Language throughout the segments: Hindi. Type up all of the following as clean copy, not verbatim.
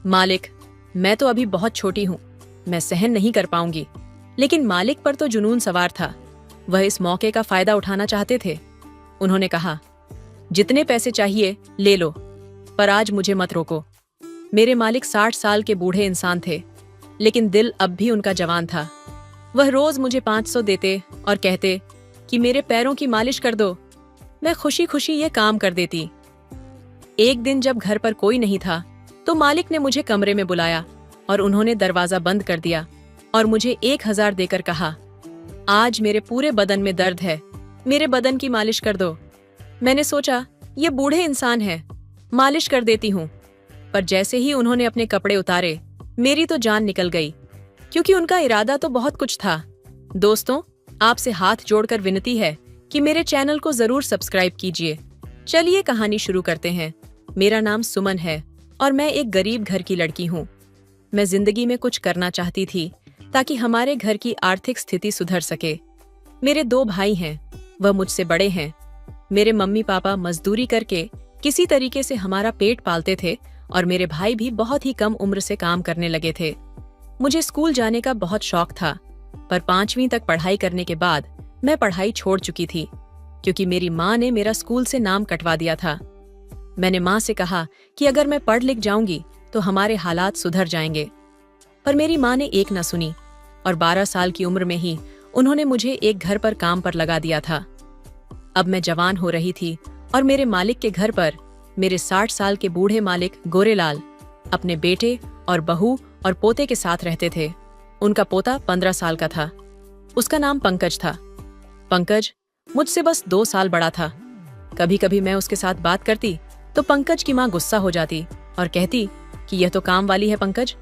मालिक, मैं तो अभी बहुत छोटी हूँ, मैं सहन नहीं कर पाऊंगी। लेकिन मालिक पर तो जुनून सवार था। वह इस मौके का फायदा उठाना चाहते थे। उन्होंने कहा, जितने पैसे चाहिए ले लो, पर आज मुझे मत रोको। मेरे मालिक 60 साल के बूढ़े इंसान थे, लेकिन दिल अब भी उनका जवान था। वह रोज मुझे 500 देते और कहते कि मेरे पैरों की मालिश कर दो। मैं खुशी खुशी ये काम कर देती। एक दिन जब घर पर कोई नहीं था, तो मालिक ने मुझे कमरे में बुलाया और उन्होंने दरवाजा बंद कर दिया और मुझे 1000 देकर कहा, आज मेरे पूरे बदन में दर्द है, मेरे बदन की मालिश कर दो। मैंने सोचा, ये बूढ़े इंसान हैं, मालिश कर देती हूँ। पर जैसे ही उन्होंने अपने कपड़े उतारे, मेरी तो जान निकल गई, क्योंकि उनका इरादा तो बहुत कुछ था। दोस्तों, आपसे हाथ जोड़कर विनती है कि मेरे चैनल को जरूर सब्सक्राइब कीजिए। चलिए कहानी शुरू करते हैं। मेरा नाम सुमन है और मैं एक गरीब घर की लड़की हूँ। मैं जिंदगी में कुछ करना चाहती थी ताकि हमारे घर की आर्थिक स्थिति सुधर सके। मेरे 2 भाई हैं, वह मुझसे बड़े हैं। मेरे मम्मी पापा मजदूरी करके किसी तरीके से हमारा पेट पालते थे और मेरे भाई भी बहुत ही कम उम्र से काम करने लगे थे। मुझे स्कूल जाने का बहुत शौक था, पर 5वीं तक पढ़ाई करने के बाद मैं पढ़ाई छोड़ चुकी थी, क्योंकि मेरी माँ ने मेरा स्कूल से नाम कटवा दिया था। मैंने माँ से कहा कि अगर मैं पढ़ लिख जाऊंगी तो हमारे हालात सुधर जाएंगे, पर मेरी माँ ने एक न सुनी और 12 साल की उम्र में ही उन्होंने मुझे एक घर पर काम पर लगा दिया था। अब मैं जवान हो रही थी और मेरे मालिक के घर पर मेरे 60 साल के बूढ़े मालिक गोरेलाल अपने बेटे और बहू और पोते के साथ रहते थे। उनका पोता 15 साल का था। उसका नाम पंकज था। पंकज मुझसे बस 2 साल बड़ा था। कभी कभी मैं उसके साथ बात करती तो पंकज की माँ गुस्सा हो जाती और कहती कि यह तो काम वाली है पंकज,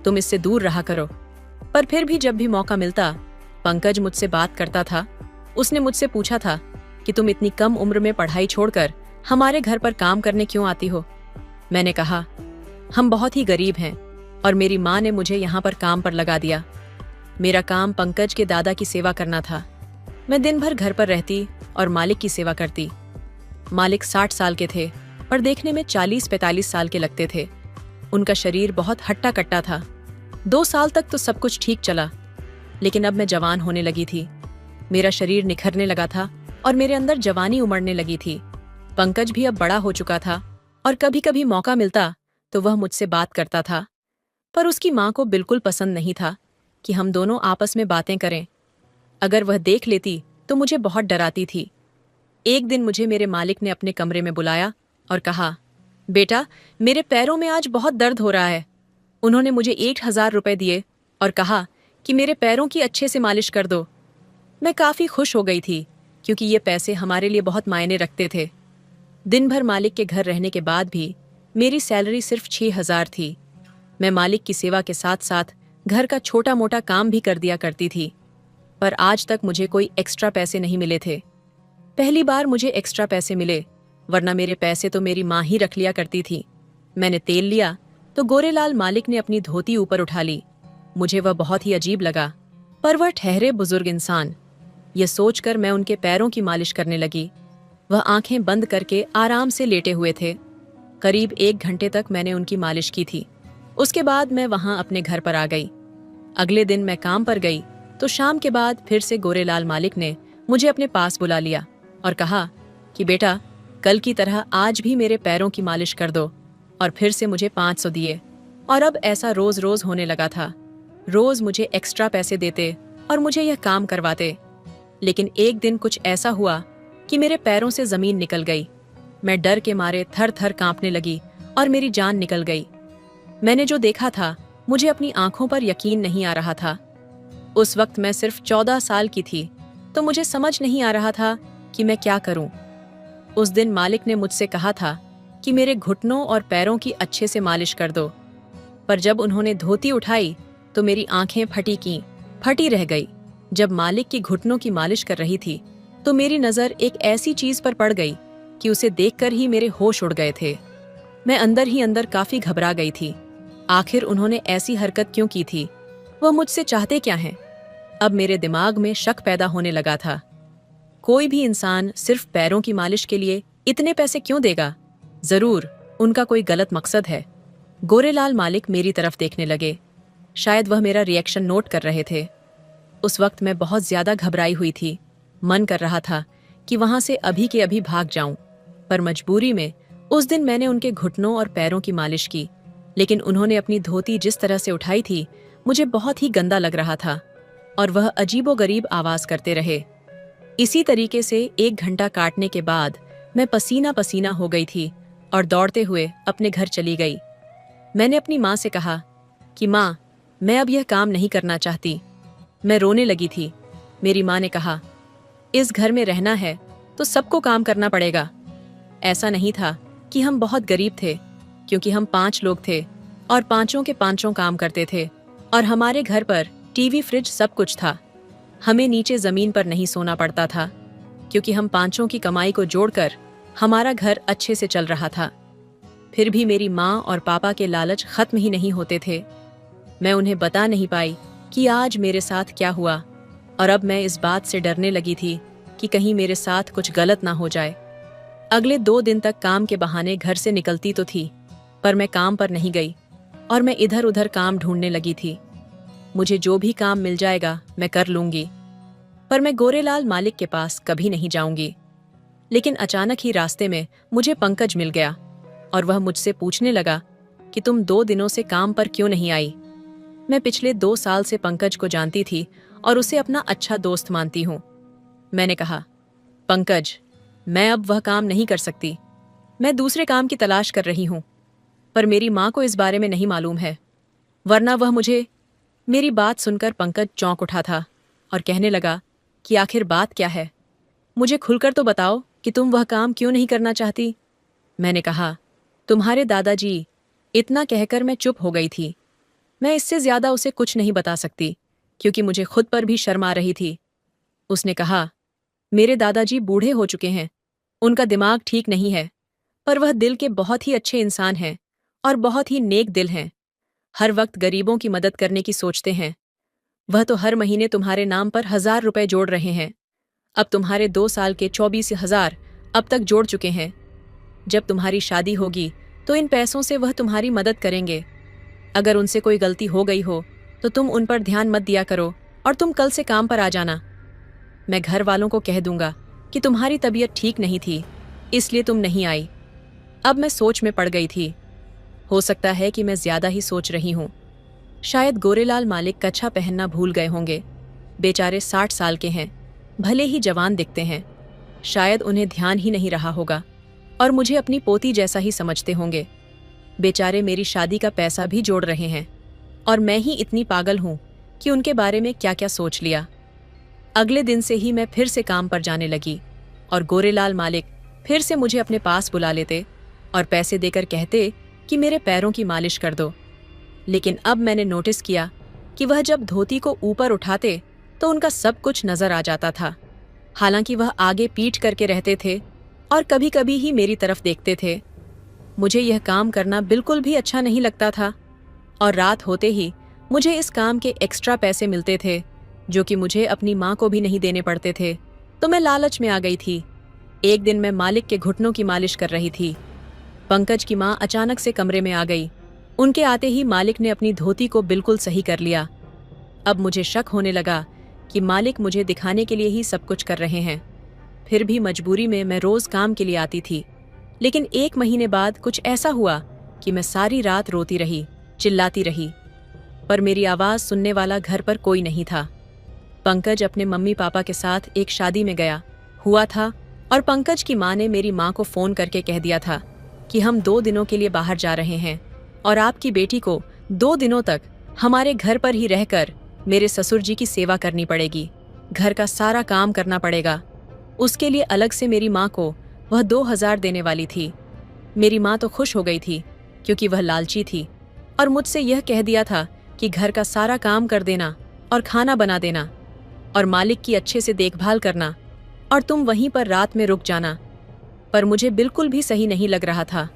तुम इससे दूर रहा करो। पर फिर भी जब भी मौका मिलता, पंकज मुझसे बात करता था। उसने मुझसे पूछा था कि तुम इतनी कम उम्र में पढ़ाई छोड़कर हमारे घर पर काम करने क्यों आती हो। मैंने कहा, हम बहुत ही गरीब हैं और मेरी माँ ने मुझे यहाँ पर काम पर लगा दिया। मेरा काम पंकज के दादा की सेवा करना था। मैं दिन भर घर पर रहती और मालिक की सेवा करती। मालिक 60 साल के थे, पर देखने में 40-45 साल के लगते थे। उनका शरीर बहुत हट्टा कट्टा था। 2 साल तक तो सब कुछ ठीक चला, लेकिन अब मैं जवान होने लगी थी। मेरा शरीर निखरने लगा था और मेरे अंदर जवानी उमड़ने लगी थी। पंकज भी अब बड़ा हो चुका था और कभी कभी मौका मिलता तो वह मुझसे बात करता था, पर उसकी माँ को बिल्कुल पसंद नहीं था कि हम दोनों आपस में बातें करें। अगर वह देख लेती तो मुझे बहुत डराती थी। एक दिन मुझे मेरे मालिक ने अपने कमरे में बुलाया और कहा, बेटा, मेरे पैरों में आज बहुत दर्द हो रहा है। उन्होंने मुझे 1000 रुपए दिए और कहा कि मेरे पैरों की अच्छे से मालिश कर दो। मैं काफ़ी खुश हो गई थी, क्योंकि ये पैसे हमारे लिए बहुत मायने रखते थे। दिन भर मालिक के घर रहने के बाद भी मेरी सैलरी सिर्फ 6000 थी। मैं मालिक की सेवा के साथ साथ घर का छोटा मोटा काम भी कर दिया करती थी, पर आज तक मुझे कोई एक्स्ट्रा पैसे नहीं मिले थे। पहली बार मुझे एक्स्ट्रा पैसे मिले, वरना मेरे पैसे तो मेरी माँ ही रख लिया करती थी। मैंने तेल लिया तो गोरेलाल मालिक ने अपनी धोती ऊपर उठा ली। मुझे वह बहुत ही अजीब लगा, पर वह ठहरे बुजुर्ग इंसान। यह सोचकर मैं उनके पैरों की मालिश करने लगी। वह आंखें बंद करके आराम से लेटे हुए थे। करीब 1 घंटे तक मैंने उनकी मालिश की थी। उसके बाद मैं वहां अपने घर पर आ गई। अगले दिन मैं काम पर गई तो शाम के बाद फिर से गोरेलाल मालिक ने मुझे अपने पास बुला लिया और कहा कि बेटा, कल की तरह आज भी मेरे पैरों की मालिश कर दो, और फिर से मुझे 500 दिए। और अब ऐसा रोज रोज होने लगा था। रोज मुझे एक्स्ट्रा पैसे देते और मुझे यह काम करवाते। लेकिन एक दिन कुछ ऐसा हुआ कि मेरे पैरों से जमीन निकल गई। मैं डर के मारे थर थर कांपने लगी और मेरी जान निकल गई। मैंने जो देखा था, मुझे अपनी आंखों पर यकीन नहीं आ रहा था। उस वक्त मैं सिर्फ 14 साल की थी, तो मुझे समझ नहीं आ रहा था कि मैं क्या करूं। उस दिन मालिक ने मुझसे कहा था कि मेरे घुटनों और पैरों की अच्छे से मालिश कर दो, पर जब उन्होंने धोती उठाई तो मेरी आंखें फटी रह गई। जब मालिक की घुटनों की मालिश कर रही थी तो मेरी नज़र एक ऐसी चीज पर पड़ गई कि उसे देखकर ही मेरे होश उड़ गए थे। मैं अंदर ही अंदर काफी घबरा गई थी। आखिर उन्होंने ऐसी हरकत क्यों की थी? वह मुझसे चाहते क्या हैं? अब मेरे दिमाग में शक पैदा होने लगा था। कोई भी इंसान सिर्फ पैरों की मालिश के लिए इतने पैसे क्यों देगा? जरूर उनका कोई गलत मकसद है। गोरेलाल मालिक मेरी तरफ देखने लगे। शायद वह मेरा रिएक्शन नोट कर रहे थे। उस वक्त मैं बहुत ज्यादा घबराई हुई थी। मन कर रहा था कि वहां से अभी के अभी भाग जाऊं, पर मजबूरी में उस दिन मैंने उनके घुटनों और पैरों की मालिश की। लेकिन उन्होंने अपनी धोती जिस तरह से उठाई थी, मुझे बहुत ही गंदा लग रहा था और वह अजीबोगरीब आवाज करते रहे। इसी तरीके से 1 घंटा काटने के बाद मैं पसीना पसीना हो गई थी और दौड़ते हुए अपने घर चली गई। मैंने अपनी माँ से कहा कि माँ, मैं अब यह काम नहीं करना चाहती। मैं रोने लगी थी। मेरी माँ ने कहा, इस घर में रहना है तो सबको काम करना पड़ेगा। ऐसा नहीं था कि हम बहुत गरीब थे, क्योंकि हम 5 लोग थे और पांचों के पांचों काम करते थे और हमारे घर पर टीवी, फ्रिज सब कुछ था। हमें नीचे जमीन पर नहीं सोना पड़ता था, क्योंकि हम पांचों की कमाई को जोड़कर हमारा घर अच्छे से चल रहा था। फिर भी मेरी माँ और पापा के लालच खत्म ही नहीं होते थे। मैं उन्हें बता नहीं पाई कि आज मेरे साथ क्या हुआ, और अब मैं इस बात से डरने लगी थी कि कहीं मेरे साथ कुछ गलत ना हो जाए। अगले 2 दिन तक काम के बहाने घर से निकलती तो थी, पर मैं काम पर नहीं गई और मैं इधर उधर काम ढूंढने लगी थी। मुझे जो भी काम मिल जाएगा मैं कर लूंगी, पर मैं गोरेलाल मालिक के पास कभी नहीं जाऊंगी। लेकिन अचानक ही रास्ते में मुझे पंकज मिल गया और वह मुझसे पूछने लगा कि तुम 2 दिनों से काम पर क्यों नहीं आई। मैं पिछले 2 साल से पंकज को जानती थी और उसे अपना अच्छा दोस्त मानती हूँ। मैंने कहा, पंकज, मैं अब वह काम नहीं कर सकती। मैं दूसरे काम की तलाश कर रही हूँ, पर मेरी माँ को इस बारे में नहीं मालूम है, वरना वह मुझे। मेरी बात सुनकर पंकज चौंक उठा था और कहने लगा कि आखिर बात क्या है, मुझे खुलकर तो बताओ कि तुम वह काम क्यों नहीं करना चाहती। मैंने कहा, तुम्हारे दादाजी। इतना कहकर मैं चुप हो गई थी। मैं इससे ज्यादा उसे कुछ नहीं बता सकती, क्योंकि मुझे खुद पर भी शर्म आ रही थी। उसने कहा, मेरे दादाजी बूढ़े हो चुके हैं, उनका दिमाग ठीक नहीं है, पर वह दिल के बहुत ही अच्छे इंसान हैं और बहुत ही नेक दिल हैं। हर वक्त गरीबों की मदद करने की सोचते हैं। वह तो हर महीने तुम्हारे नाम पर 1000 रुपए जोड़ रहे हैं। अब तुम्हारे 2 साल के 24,000 अब तक जोड़ चुके हैं। जब तुम्हारी शादी होगी तो इन पैसों से वह तुम्हारी मदद करेंगे। अगर उनसे कोई गलती हो गई हो तो तुम उन पर ध्यान मत दिया करो और तुम कल से काम पर आ जाना। मैं घर वालों को कह दूंगा कि तुम्हारी तबीयत ठीक नहीं थी, इसलिए तुम नहीं आई। अब मैं सोच में पड़ गई थी। हो सकता है कि मैं ज्यादा ही सोच रही हूँ। शायद गोरेलाल मालिक कच्छा पहनना भूल गए होंगे। बेचारे 60 साल के हैं, भले ही जवान दिखते हैं। शायद उन्हें ध्यान ही नहीं रहा होगा और मुझे अपनी पोती जैसा ही समझते होंगे। बेचारे मेरी शादी का पैसा भी जोड़ रहे हैं और मैं ही इतनी पागल हूँ कि उनके बारे में क्या क्या सोच लिया। अगले दिन से ही मैं फिर से काम पर जाने लगी और गोरेलाल मालिक फिर से मुझे अपने पास बुला लेते और पैसे देकर कहते कि मेरे पैरों की मालिश कर दो। लेकिन अब मैंने नोटिस किया कि वह जब धोती को ऊपर उठाते तो उनका सब कुछ नजर आ जाता था। हालांकि वह आगे पीठ करके रहते थे और कभी कभी ही मेरी तरफ देखते थे। मुझे यह काम करना बिल्कुल भी अच्छा नहीं लगता था और रात होते ही मुझे इस काम के एक्स्ट्रा पैसे मिलते थे, जो कि मुझे अपनी माँ को भी नहीं देने पड़ते थे। तो मैं लालच में आ गई थी। एक दिन मैं मालिक के घुटनों की मालिश कर रही थी। पंकज की माँ अचानक से कमरे में आ गई। उनके आते ही मालिक ने अपनी धोती को बिल्कुल सही कर लिया। अब मुझे शक होने लगा कि मालिक मुझे दिखाने के लिए ही सब कुछ कर रहे हैं। फिर भी मजबूरी में मैं रोज काम के लिए आती थी। लेकिन 1 महीने बाद कुछ ऐसा हुआ कि मैं सारी रात रोती रही, चिल्लाती रही, पर मेरी आवाज सुनने वाला घर पर कोई नहीं था। पंकज अपने मम्मी पापा के साथ एक शादी में गया हुआ था और पंकज की माँ ने मेरी माँ को फोन करके कह दिया था कि हम 2 दिनों के लिए बाहर जा रहे हैं और आपकी बेटी को 2 दिनों तक हमारे घर पर ही रहकर मेरे ससुर जी की सेवा करनी पड़ेगी। घर का सारा काम करना पड़ेगा। उसके लिए अलग से मेरी माँ को वह 2000 देने वाली थी। मेरी माँ तो खुश हो गई थी, क्योंकि वह लालची थी और मुझसे यह कह दिया था कि घर का सारा काम कर देना और खाना बना देना और मालिक की अच्छे से देखभाल करना और तुम वहीं पर रात में रुक जाना। पर मुझे बिल्कुल भी सही नहीं लग रहा था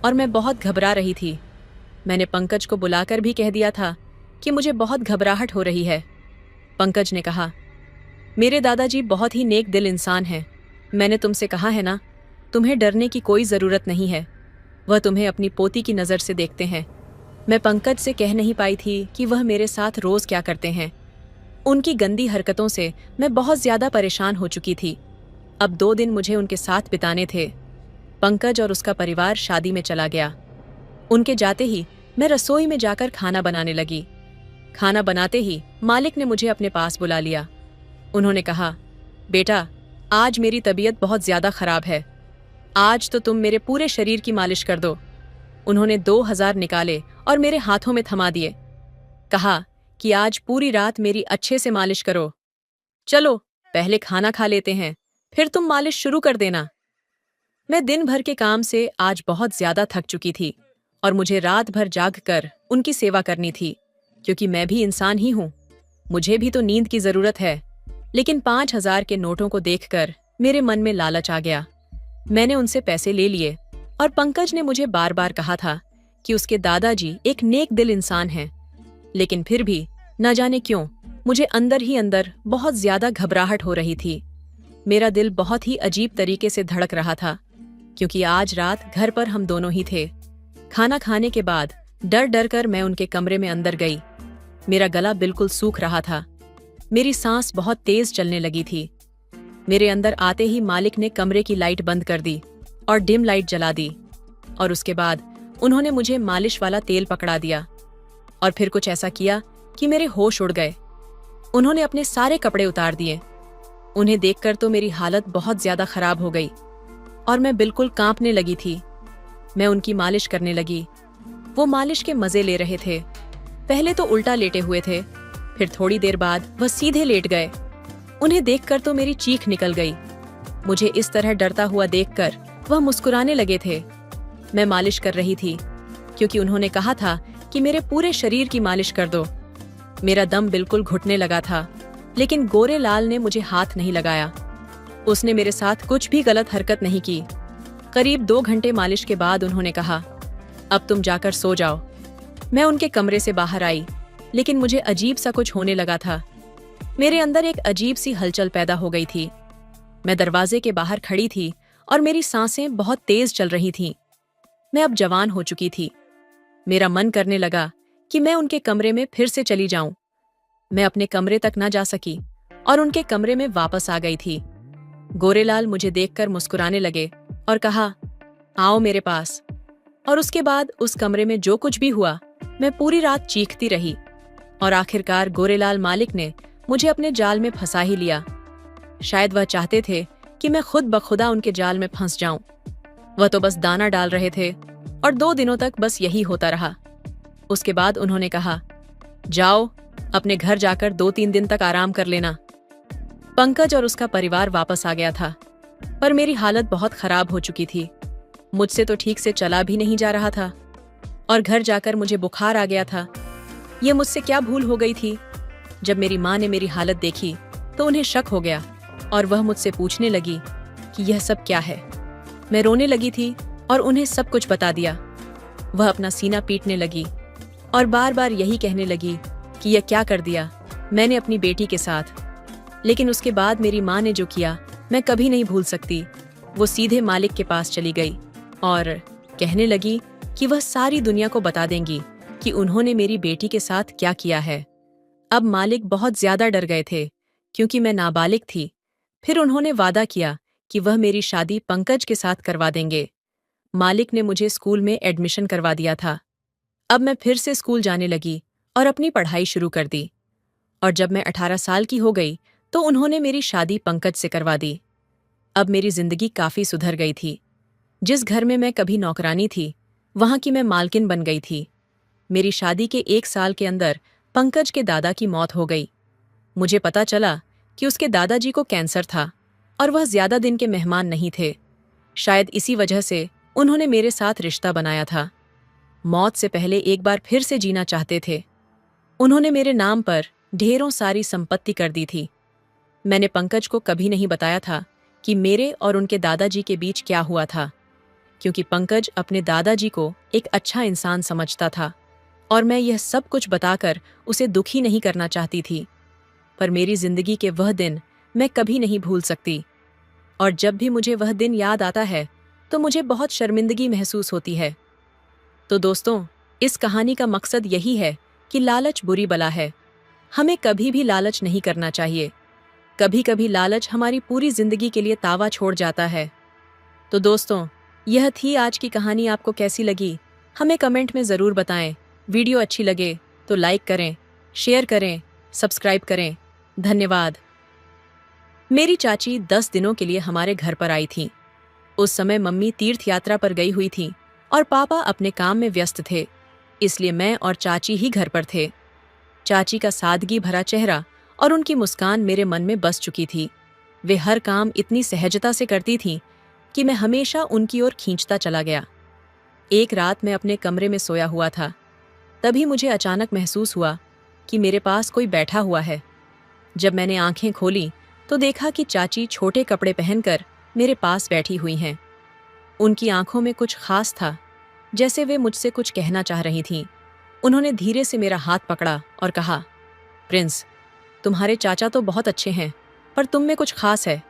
और मैं बहुत घबरा रही थी। मैंने पंकज को बुलाकर भी कह दिया था कि मुझे बहुत घबराहट हो रही है। पंकज ने कहा, मेरे दादाजी बहुत ही नेक दिल इंसान हैं। मैंने तुमसे कहा है ना, तुम्हें डरने की कोई ज़रूरत नहीं है। वह तुम्हें अपनी पोती की नज़र से देखते हैं मैं पंकज से कह नहीं पाई थी कि वह मेरे साथ रोज क्या करते हैं। उनकी गंदी हरकतों से मैं बहुत ज्यादा परेशान हो चुकी थी। अब 2 दिन मुझे उनके साथ बिताने थे। पंकज और उसका परिवार शादी में चला गया। उनके जाते ही मैं रसोई में जाकर खाना बनाने लगी। खाना बनाते ही मालिक ने मुझे अपने पास बुला लिया। उन्होंने कहा, बेटा, आज मेरी तबीयत बहुत ज्यादा खराब है। आज तो तुम मेरे पूरे शरीर की मालिश कर दो। उन्होंने 2,000 निकाले और मेरे हाथों में थमा दिए। कहा कि आज पूरी रात मेरी अच्छे से मालिश करो। चलो पहले खाना खा लेते हैं, फिर तुम मालिश शुरू कर देना। मैं दिन भर के काम से आज बहुत ज्यादा थक चुकी थी और मुझे रात भर जाग कर उनकी सेवा करनी थी, क्योंकि मैं भी इंसान ही हूं। मुझे भी तो नींद की जरूरत है। लेकिन 5,000 के नोटों को देखकर मेरे मन में लालच आ गया। मैंने उनसे पैसे ले लिए और पंकज ने मुझे बार बार कहा था कि उसके दादाजी एक नेक दिल इंसान हैं। लेकिन फिर भी न जाने क्यों मुझे अंदर ही अंदर बहुत ज्यादा घबराहट हो रही थी। मेरा दिल बहुत ही अजीब तरीके से धड़क रहा था, क्योंकि आज रात घर पर हम दोनों ही थे। खाना खाने के बाद डर डर कर मैं उनके कमरे में अंदर गई। मेरा गला बिल्कुल सूख रहा था। मेरी सांस बहुत तेज चलने लगी थी। मेरे अंदर आते ही मालिक ने कमरे की लाइट बंद कर दी और डिम लाइट जला दी, और उसके बाद उन्होंने मुझे मालिश वाला तेल पकड़ा दिया और फिर कुछ ऐसा किया कि मेरे होश उड़ गए। उन्होंने अपने सारे कपड़े उतार दिए। उन्हें देखकर तो मेरी हालत बहुत ज्यादा खराब हो गई और मैं बिल्कुल कांपने लगी थी। मैं उनकी मालिश करने लगी। वो मालिश के मजे ले रहे थे। पहले तो उल्टा लेटे हुए थे, फिर थोड़ी देर बाद वह सीधे लेट गए। उन्हें देखकर तो मेरी चीख निकल गई। मुझे इस तरह डरता हुआ देखकर वह मुस्कुराने लगे थे। मैं मालिश कर रही थी, क्योंकि उन्होंने कहा था कि मेरे पूरे शरीर की मालिश कर दो। मेरा दम बिल्कुल घुटने लगा था, लेकिन गोरे लाल ने मुझे हाथ नहीं लगाया। उसने मेरे साथ कुछ भी गलत हरकत नहीं की। करीब 2 घंटे मालिश के बाद उन्होंने कहा, अब तुम जाकर सो जाओ। मैं उनके कमरे से बाहर आई, लेकिन मुझे अजीब सा कुछ होने लगा था। मेरे अंदर एक अजीब सी हलचल पैदा हो गई थी। मैं दरवाजे के बाहर खड़ी थी और मेरी सांसें बहुत तेज चल रही थीं। मैं अब जवान हो चुकी थी। मेरा मन करने लगा कि मैं उनके कमरे में फिर से चली जाऊं। मैं अपने कमरे तक न जा सकी और उनके कमरे में वापस आ गई थी। गोरेलाल मुझे देखकर मुस्कुराने लगे और कहा, आओ मेरे पास। और उसके बाद उस कमरे में जो कुछ भी हुआ, मैं पूरी रात चीखती रही और आखिरकार गोरेलाल मालिक ने मुझे अपने जाल में फंसा ही लिया। शायद वह चाहते थे कि मैं खुद बखुदा उनके जाल में फंस जाऊं। वह तो बस दाना डाल रहे थे और 2 दिनों तक बस यही होता रहा। उसके बाद उन्होंने कहा, जाओ अपने घर जाकर 2-3 दिन तक आराम कर लेना। पंकज और उसका परिवार वापस आ गया था, पर मेरी हालत बहुत खराब हो चुकी थी। मुझसे तो ठीक से चला भी नहीं जा रहा था और घर जाकर मुझे बुखार आ गया था। ये मुझसे क्या भूल हो गई थी। जब मेरी माँ ने मेरी हालत देखी तो उन्हें शक हो गया और वह मुझसे पूछने लगी कि यह सब क्या है। मैं रोने लगी थी और उन्हें सब कुछ बता दिया। वह अपना सीना पीटने लगी और बार बार यही कहने लगी कि यह क्या कर दिया मैंने अपनी बेटी के साथ। लेकिन उसके बाद मेरी माँ ने जो किया मैं कभी नहीं भूल सकती। वो सीधे मालिक के पास चली गई और कहने लगी कि वह सारी दुनिया को बता देंगी कि उन्होंने मेरी बेटी के साथ क्या किया है। अब मालिक बहुत ज्यादा डर गए थे, क्योंकि मैं नाबालिग थी। फिर उन्होंने वादा किया कि वह मेरी शादी पंकज के साथ करवा देंगे। मालिक ने मुझे स्कूल में एडमिशन करवा दिया था। अब मैं फिर से स्कूल जाने लगी और अपनी पढ़ाई शुरू कर दी। और जब मैं 18 साल की हो गई तो उन्होंने मेरी शादी पंकज से करवा दी। अब मेरी जिंदगी काफी सुधर गई थी। जिस घर में मैं कभी नौकरानी थी, वहां की मैं मालकिन बन गई थी। मेरी शादी के 1 साल के अंदर पंकज के दादा की मौत हो गई। मुझे पता चला कि उसके दादाजी को कैंसर था और वह ज्यादा दिन के मेहमान नहीं थे। शायद इसी वजह से उन्होंने मेरे साथ रिश्ता बनाया था। मौत से पहले एक बार फिर से जीना चाहते थे। उन्होंने मेरे नाम पर ढेरों सारी संपत्ति कर दी थी। मैंने पंकज को कभी नहीं बताया था कि मेरे और उनके दादाजी के बीच क्या हुआ था, क्योंकि पंकज अपने दादाजी को एक अच्छा इंसान समझता था और मैं यह सब कुछ बताकर उसे दुखी नहीं करना चाहती थी। पर मेरी जिंदगी के वह दिन मैं कभी नहीं भूल सकती, और जब भी मुझे वह दिन याद आता है तो मुझे बहुत शर्मिंदगी महसूस होती है। तो दोस्तों, इस कहानी का मकसद यही है कि लालच बुरी बला है। हमें कभी भी लालच नहीं करना चाहिए। कभी कभी लालच हमारी पूरी जिंदगी के लिए तावा छोड़ जाता है। तो दोस्तों, यह थी आज की कहानी। आपको कैसी लगी हमें कमेंट में ज़रूर बताएं। वीडियो अच्छी लगे तो लाइक करें, शेयर करें, सब्सक्राइब करें। धन्यवाद। मेरी चाची 10 दिनों के लिए हमारे घर पर आई थी। उस समय मम्मी तीर्थ यात्रा पर गई हुई थी और पापा अपने काम में व्यस्त थे, इसलिए मैं और चाची ही घर पर थे। चाची का सादगी भरा चेहरा और उनकी मुस्कान मेरे मन में बस चुकी थी। वे हर काम इतनी सहजता से करती थीं कि मैं हमेशा उनकी ओर खींचता चला गया। एक रात मैं अपने कमरे में सोया हुआ था, तभी मुझे अचानक महसूस हुआ कि मेरे पास कोई बैठा हुआ है। जब मैंने आंखें खोली तो देखा कि चाची छोटे कपड़े पहनकर मेरे पास बैठी हुई हैं। उनकी आंखों में कुछ खास था, जैसे वे मुझसे कुछ कहना चाह रही थीं। उन्होंने धीरे से मेरा हाथ पकड़ा और कहा, प्रिंस, तुम्हारे चाचा तो बहुत अच्छे हैं, पर तुम में कुछ खास है।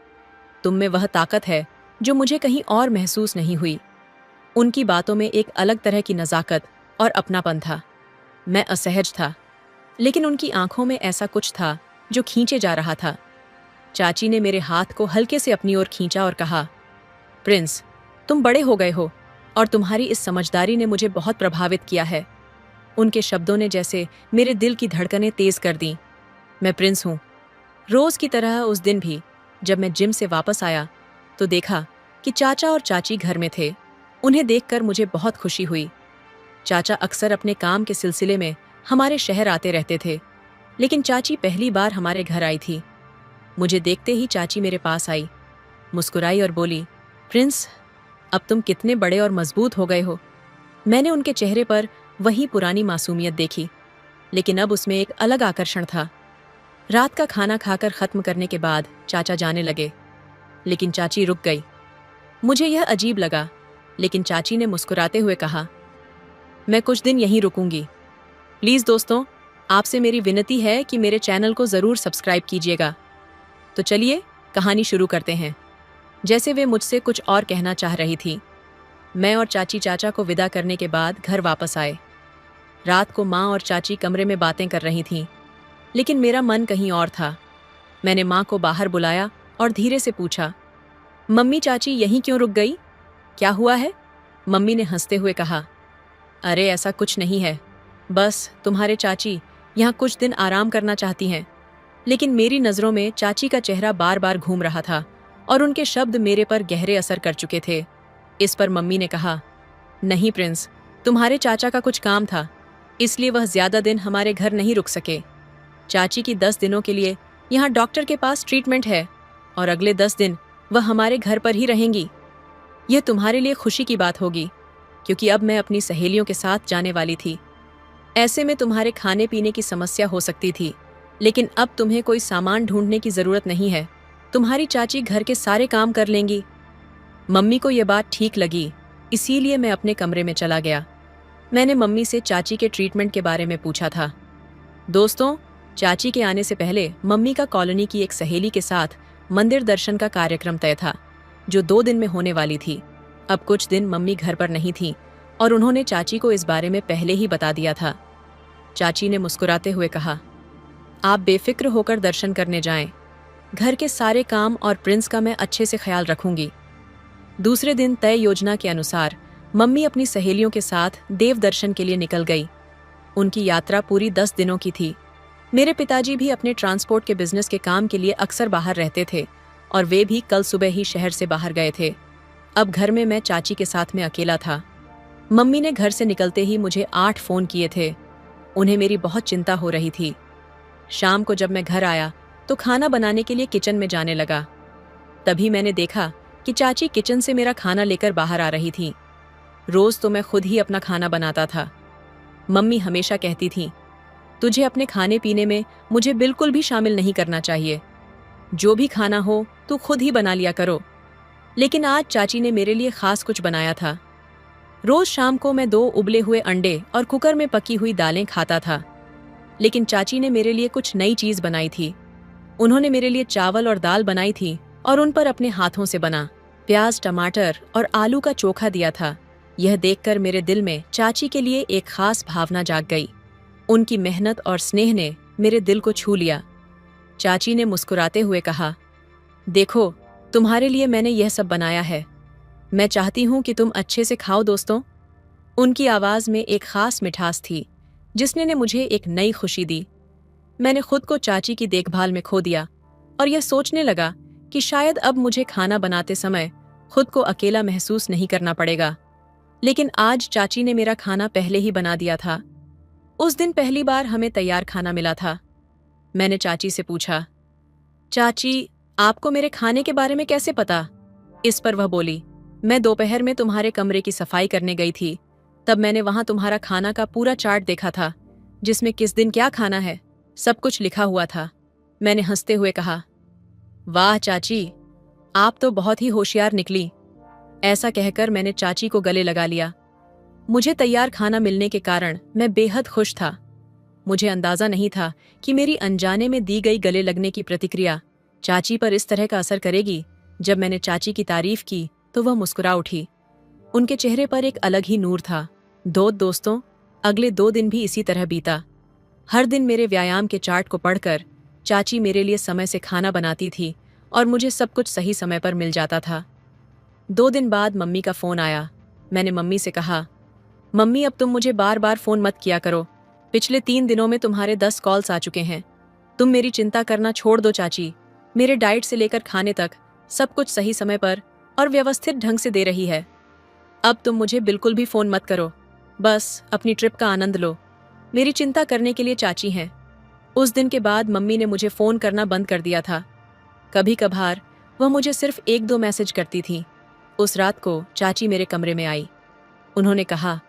तुम में वह ताकत है जो मुझे कहीं और महसूस नहीं हुई। उनकी बातों में एक अलग तरह की नज़ाकत और अपनापन था। मैं असहज था, लेकिन उनकी आंखों में ऐसा कुछ था जो खींचे जा रहा था। चाची ने मेरे हाथ को हल्के से अपनी ओर खींचा और कहा, प्रिंस, तुम बड़े हो गए हो और तुम्हारी इस समझदारी ने मुझे बहुत प्रभावित किया है। उनके शब्दों ने जैसे मेरे दिल की धड़कनें तेज कर दी। मैं प्रिंस हूँ। रोज की तरह उस दिन भी जब मैं जिम से वापस आया तो देखा कि चाचा और चाची घर में थे। उन्हें देखकर मुझे बहुत खुशी हुई। चाचा अक्सर अपने काम के सिलसिले में हमारे शहर आते रहते थे, लेकिन चाची पहली बार हमारे घर आई थी। मुझे देखते ही चाची मेरे पास आई, मुस्कुराई और बोली, प्रिंस, अब तुम कितने बड़े और मजबूत हो गए हो। मैंने उनके चेहरे पर वही पुरानी मासूमियत देखी, लेकिन अब उसमें एक अलग आकर्षण था। रात का खाना खाकर खत्म करने के बाद चाचा जाने लगे, लेकिन चाची रुक गई। मुझे यह अजीब लगा, लेकिन चाची ने मुस्कुराते हुए कहा, मैं कुछ दिन यहीं रुकूंगी। प्लीज़ दोस्तों, आपसे मेरी विनती है कि मेरे चैनल को ज़रूर सब्सक्राइब कीजिएगा। तो चलिए कहानी शुरू करते हैं। जैसे वे मुझसे कुछ और कहना चाह रही थी, मैं और चाची चाचा को विदा करने के बाद घर वापस आए। रात को माँ और चाची कमरे में बातें कर रही थीं, लेकिन मेरा मन कहीं और था। मैंने माँ को बाहर बुलाया और धीरे से पूछा, मम्मी, चाची यहीं क्यों रुक गई? क्या हुआ है? मम्मी ने हंसते हुए कहा, अरे ऐसा कुछ नहीं है, बस तुम्हारे चाची यहाँ कुछ दिन आराम करना चाहती हैं। लेकिन मेरी नज़रों में चाची का चेहरा बार बार घूम रहा था और उनके शब्द मेरे पर गहरे असर कर चुके थे। इस पर मम्मी ने कहा, नहीं प्रिंस, तुम्हारे चाचा का कुछ काम था, इसलिए वह ज़्यादा दिन हमारे घर नहीं रुक सके। चाची की 10 दिनों के लिए यहाँ डॉक्टर के पास ट्रीटमेंट है और अगले 10 दिन वह हमारे घर पर ही रहेंगी। यह तुम्हारे लिए खुशी की बात होगी, क्योंकि अब मैं अपनी सहेलियों के साथ जाने वाली थी। ऐसे में तुम्हारे खाने पीने की समस्या हो सकती थी, लेकिन अब तुम्हें कोई सामान ढूंढने की ज़रूरत नहीं है। तुम्हारी चाची घर के सारे काम कर लेंगी। मम्मी को यह बात ठीक लगी, इसीलिए मैं अपने कमरे में चला गया। मैंने मम्मी से चाची के ट्रीटमेंट के बारे में पूछा था। दोस्तों, चाची के आने से पहले मम्मी का कॉलोनी की एक सहेली के साथ मंदिर दर्शन का कार्यक्रम तय था, जो 2 दिन में होने वाली थी। अब कुछ दिन मम्मी घर पर नहीं थी और उन्होंने चाची को इस बारे में पहले ही बता दिया था। चाची ने मुस्कुराते हुए कहा, आप बेफिक्र होकर दर्शन करने जाएं। घर के सारे काम और प्रिंस का मैं अच्छे से ख्याल रखूंगी। दूसरे दिन तय योजना के अनुसार मम्मी अपनी सहेलियों के साथ देव दर्शन के लिए निकल गई। उनकी यात्रा पूरी 10 दिनों की थी। मेरे पिताजी भी अपने ट्रांसपोर्ट के बिजनेस के काम के लिए अक्सर बाहर रहते थे और वे भी कल सुबह ही शहर से बाहर गए थे। अब घर में मैं चाची के साथ में अकेला था। मम्मी ने घर से निकलते ही मुझे 8 फ़ोन किए थे। उन्हें मेरी बहुत चिंता हो रही थी। शाम को जब मैं घर आया तो खाना बनाने के लिए किचन में जाने लगा। तभी मैंने देखा कि चाची किचन से मेरा खाना लेकर बाहर आ रही थी। रोज तो मैं खुद ही अपना खाना बनाता था। मम्मी हमेशा कहती थी, तुझे अपने खाने पीने में मुझे बिल्कुल भी शामिल नहीं करना चाहिए। जो भी खाना हो तू खुद ही बना लिया करो। लेकिन आज चाची ने मेरे लिए खास कुछ बनाया था। रोज शाम को मैं 2 उबले हुए अंडे और कुकर में पकी हुई दालें खाता था, लेकिन चाची ने मेरे लिए कुछ नई चीज बनाई थी। उन्होंने मेरे लिए चावल और दाल बनाई थी और उन पर अपने हाथों से बना प्याज, टमाटर और आलू का चोखा दिया था। यह देखकर मेरे दिल में चाची के लिए एक खास भावना जाग गई। उनकी मेहनत और स्नेह ने मेरे दिल को छू लिया। चाची ने मुस्कुराते हुए कहा, देखो, तुम्हारे लिए मैंने यह सब बनाया है। मैं चाहती हूं कि तुम अच्छे से खाओ दोस्तों। उनकी आवाज में एक खास मिठास थी जिसने ने मुझे एक नई खुशी दी। मैंने खुद को चाची की देखभाल में खो दिया और यह सोचने लगा कि शायद अब मुझे खाना बनाते समय खुद को अकेला महसूस नहीं करना पड़ेगा। लेकिन आज चाची ने मेरा खाना पहले ही बना दिया था। उस दिन पहली बार हमें तैयार खाना मिला था। मैंने चाची से पूछा, चाची, आपको मेरे खाने के बारे में कैसे पता? इस पर वह बोली, मैं दोपहर में तुम्हारे कमरे की सफाई करने गई थी। तब मैंने वहां तुम्हारा खाना का पूरा चार्ट देखा था, जिसमें किस दिन क्या खाना है सब कुछ लिखा हुआ था। मैंने हंसते हुए कहा, वाह चाची, आप तो बहुत ही होशियार निकली। ऐसा कहकर मैंने चाची को गले लगा लिया। मुझे तैयार खाना मिलने के कारण मैं बेहद खुश था। मुझे अंदाजा नहीं था कि मेरी अनजाने में दी गई गले लगने की प्रतिक्रिया चाची पर इस तरह का असर करेगी। जब मैंने चाची की तारीफ की तो वह मुस्कुरा उठी। उनके चेहरे पर एक अलग ही नूर था। दोस्तों, अगले 2 दिन भी इसी तरह बीता। हर दिन मेरे व्यायाम के चार्ट को पढ़कर चाची मेरे लिए समय से खाना बनाती थी और मुझे सब कुछ सही समय पर मिल जाता था। 2 दिन बाद मम्मी का फ़ोन आया। मैंने मम्मी से कहा, मम्मी, अब तुम मुझे बार बार फ़ोन मत किया करो। पिछले 3 दिनों में तुम्हारे 10 कॉल्स आ चुके हैं। तुम मेरी चिंता करना छोड़ दो चाची। मेरे डाइट से लेकर खाने तक सब कुछ सही समय पर और व्यवस्थित ढंग से दे रही है। अब तुम मुझे बिल्कुल भी फ़ोन मत करो। बस अपनी ट्रिप का आनंद लो। मेरी चिंता करने के लिए चाची हैं। उस दिन के बाद मम्मी ने मुझे फ़ोन करना बंद कर दिया था। कभी कभार वह मुझे सिर्फ 1-2 मैसेज करती थी। उस रात को चाची मेरे कमरे में आई। उन्होंने कहा,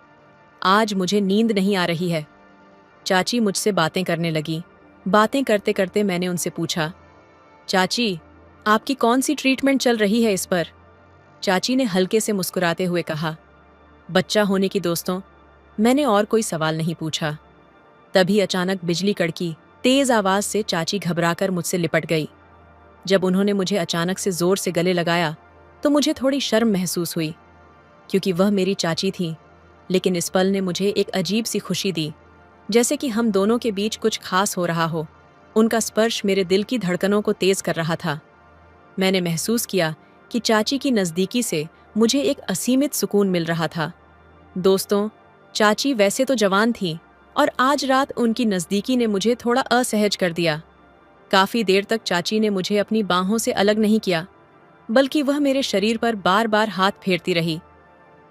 आज मुझे नींद नहीं आ रही है। चाची मुझसे बातें करने लगी। बातें करते करते मैंने उनसे पूछा, चाची, आपकी कौन सी ट्रीटमेंट चल रही है इस पर? चाची ने हल्के से मुस्कुराते हुए कहा, बच्चा होने की दोस्तों। मैंने और कोई सवाल नहीं पूछा। तभी अचानक बिजली कड़की। तेज आवाज से चाची घबराकर मुझसे लिपट गई। जब उन्होंने मुझे अचानक से जोर से गले लगाया तो मुझे थोड़ी शर्म महसूस हुई, क्योंकि वह मेरी चाची थी। लेकिन इस पल ने मुझे एक अजीब सी खुशी दी, जैसे कि हम दोनों के बीच कुछ खास हो रहा हो। उनका स्पर्श मेरे दिल की धड़कनों को तेज कर रहा था। मैंने महसूस किया कि चाची की नज़दीकी से मुझे एक असीमित सुकून मिल रहा था। दोस्तों, चाची वैसे तो जवान थी और आज रात उनकी नज़दीकी ने मुझे थोड़ा असहज कर दिया। काफ़ी देर तक चाची ने मुझे अपनी बाहों से अलग नहीं किया, बल्कि वह मेरे शरीर पर बार बार हाथ फेरती रही।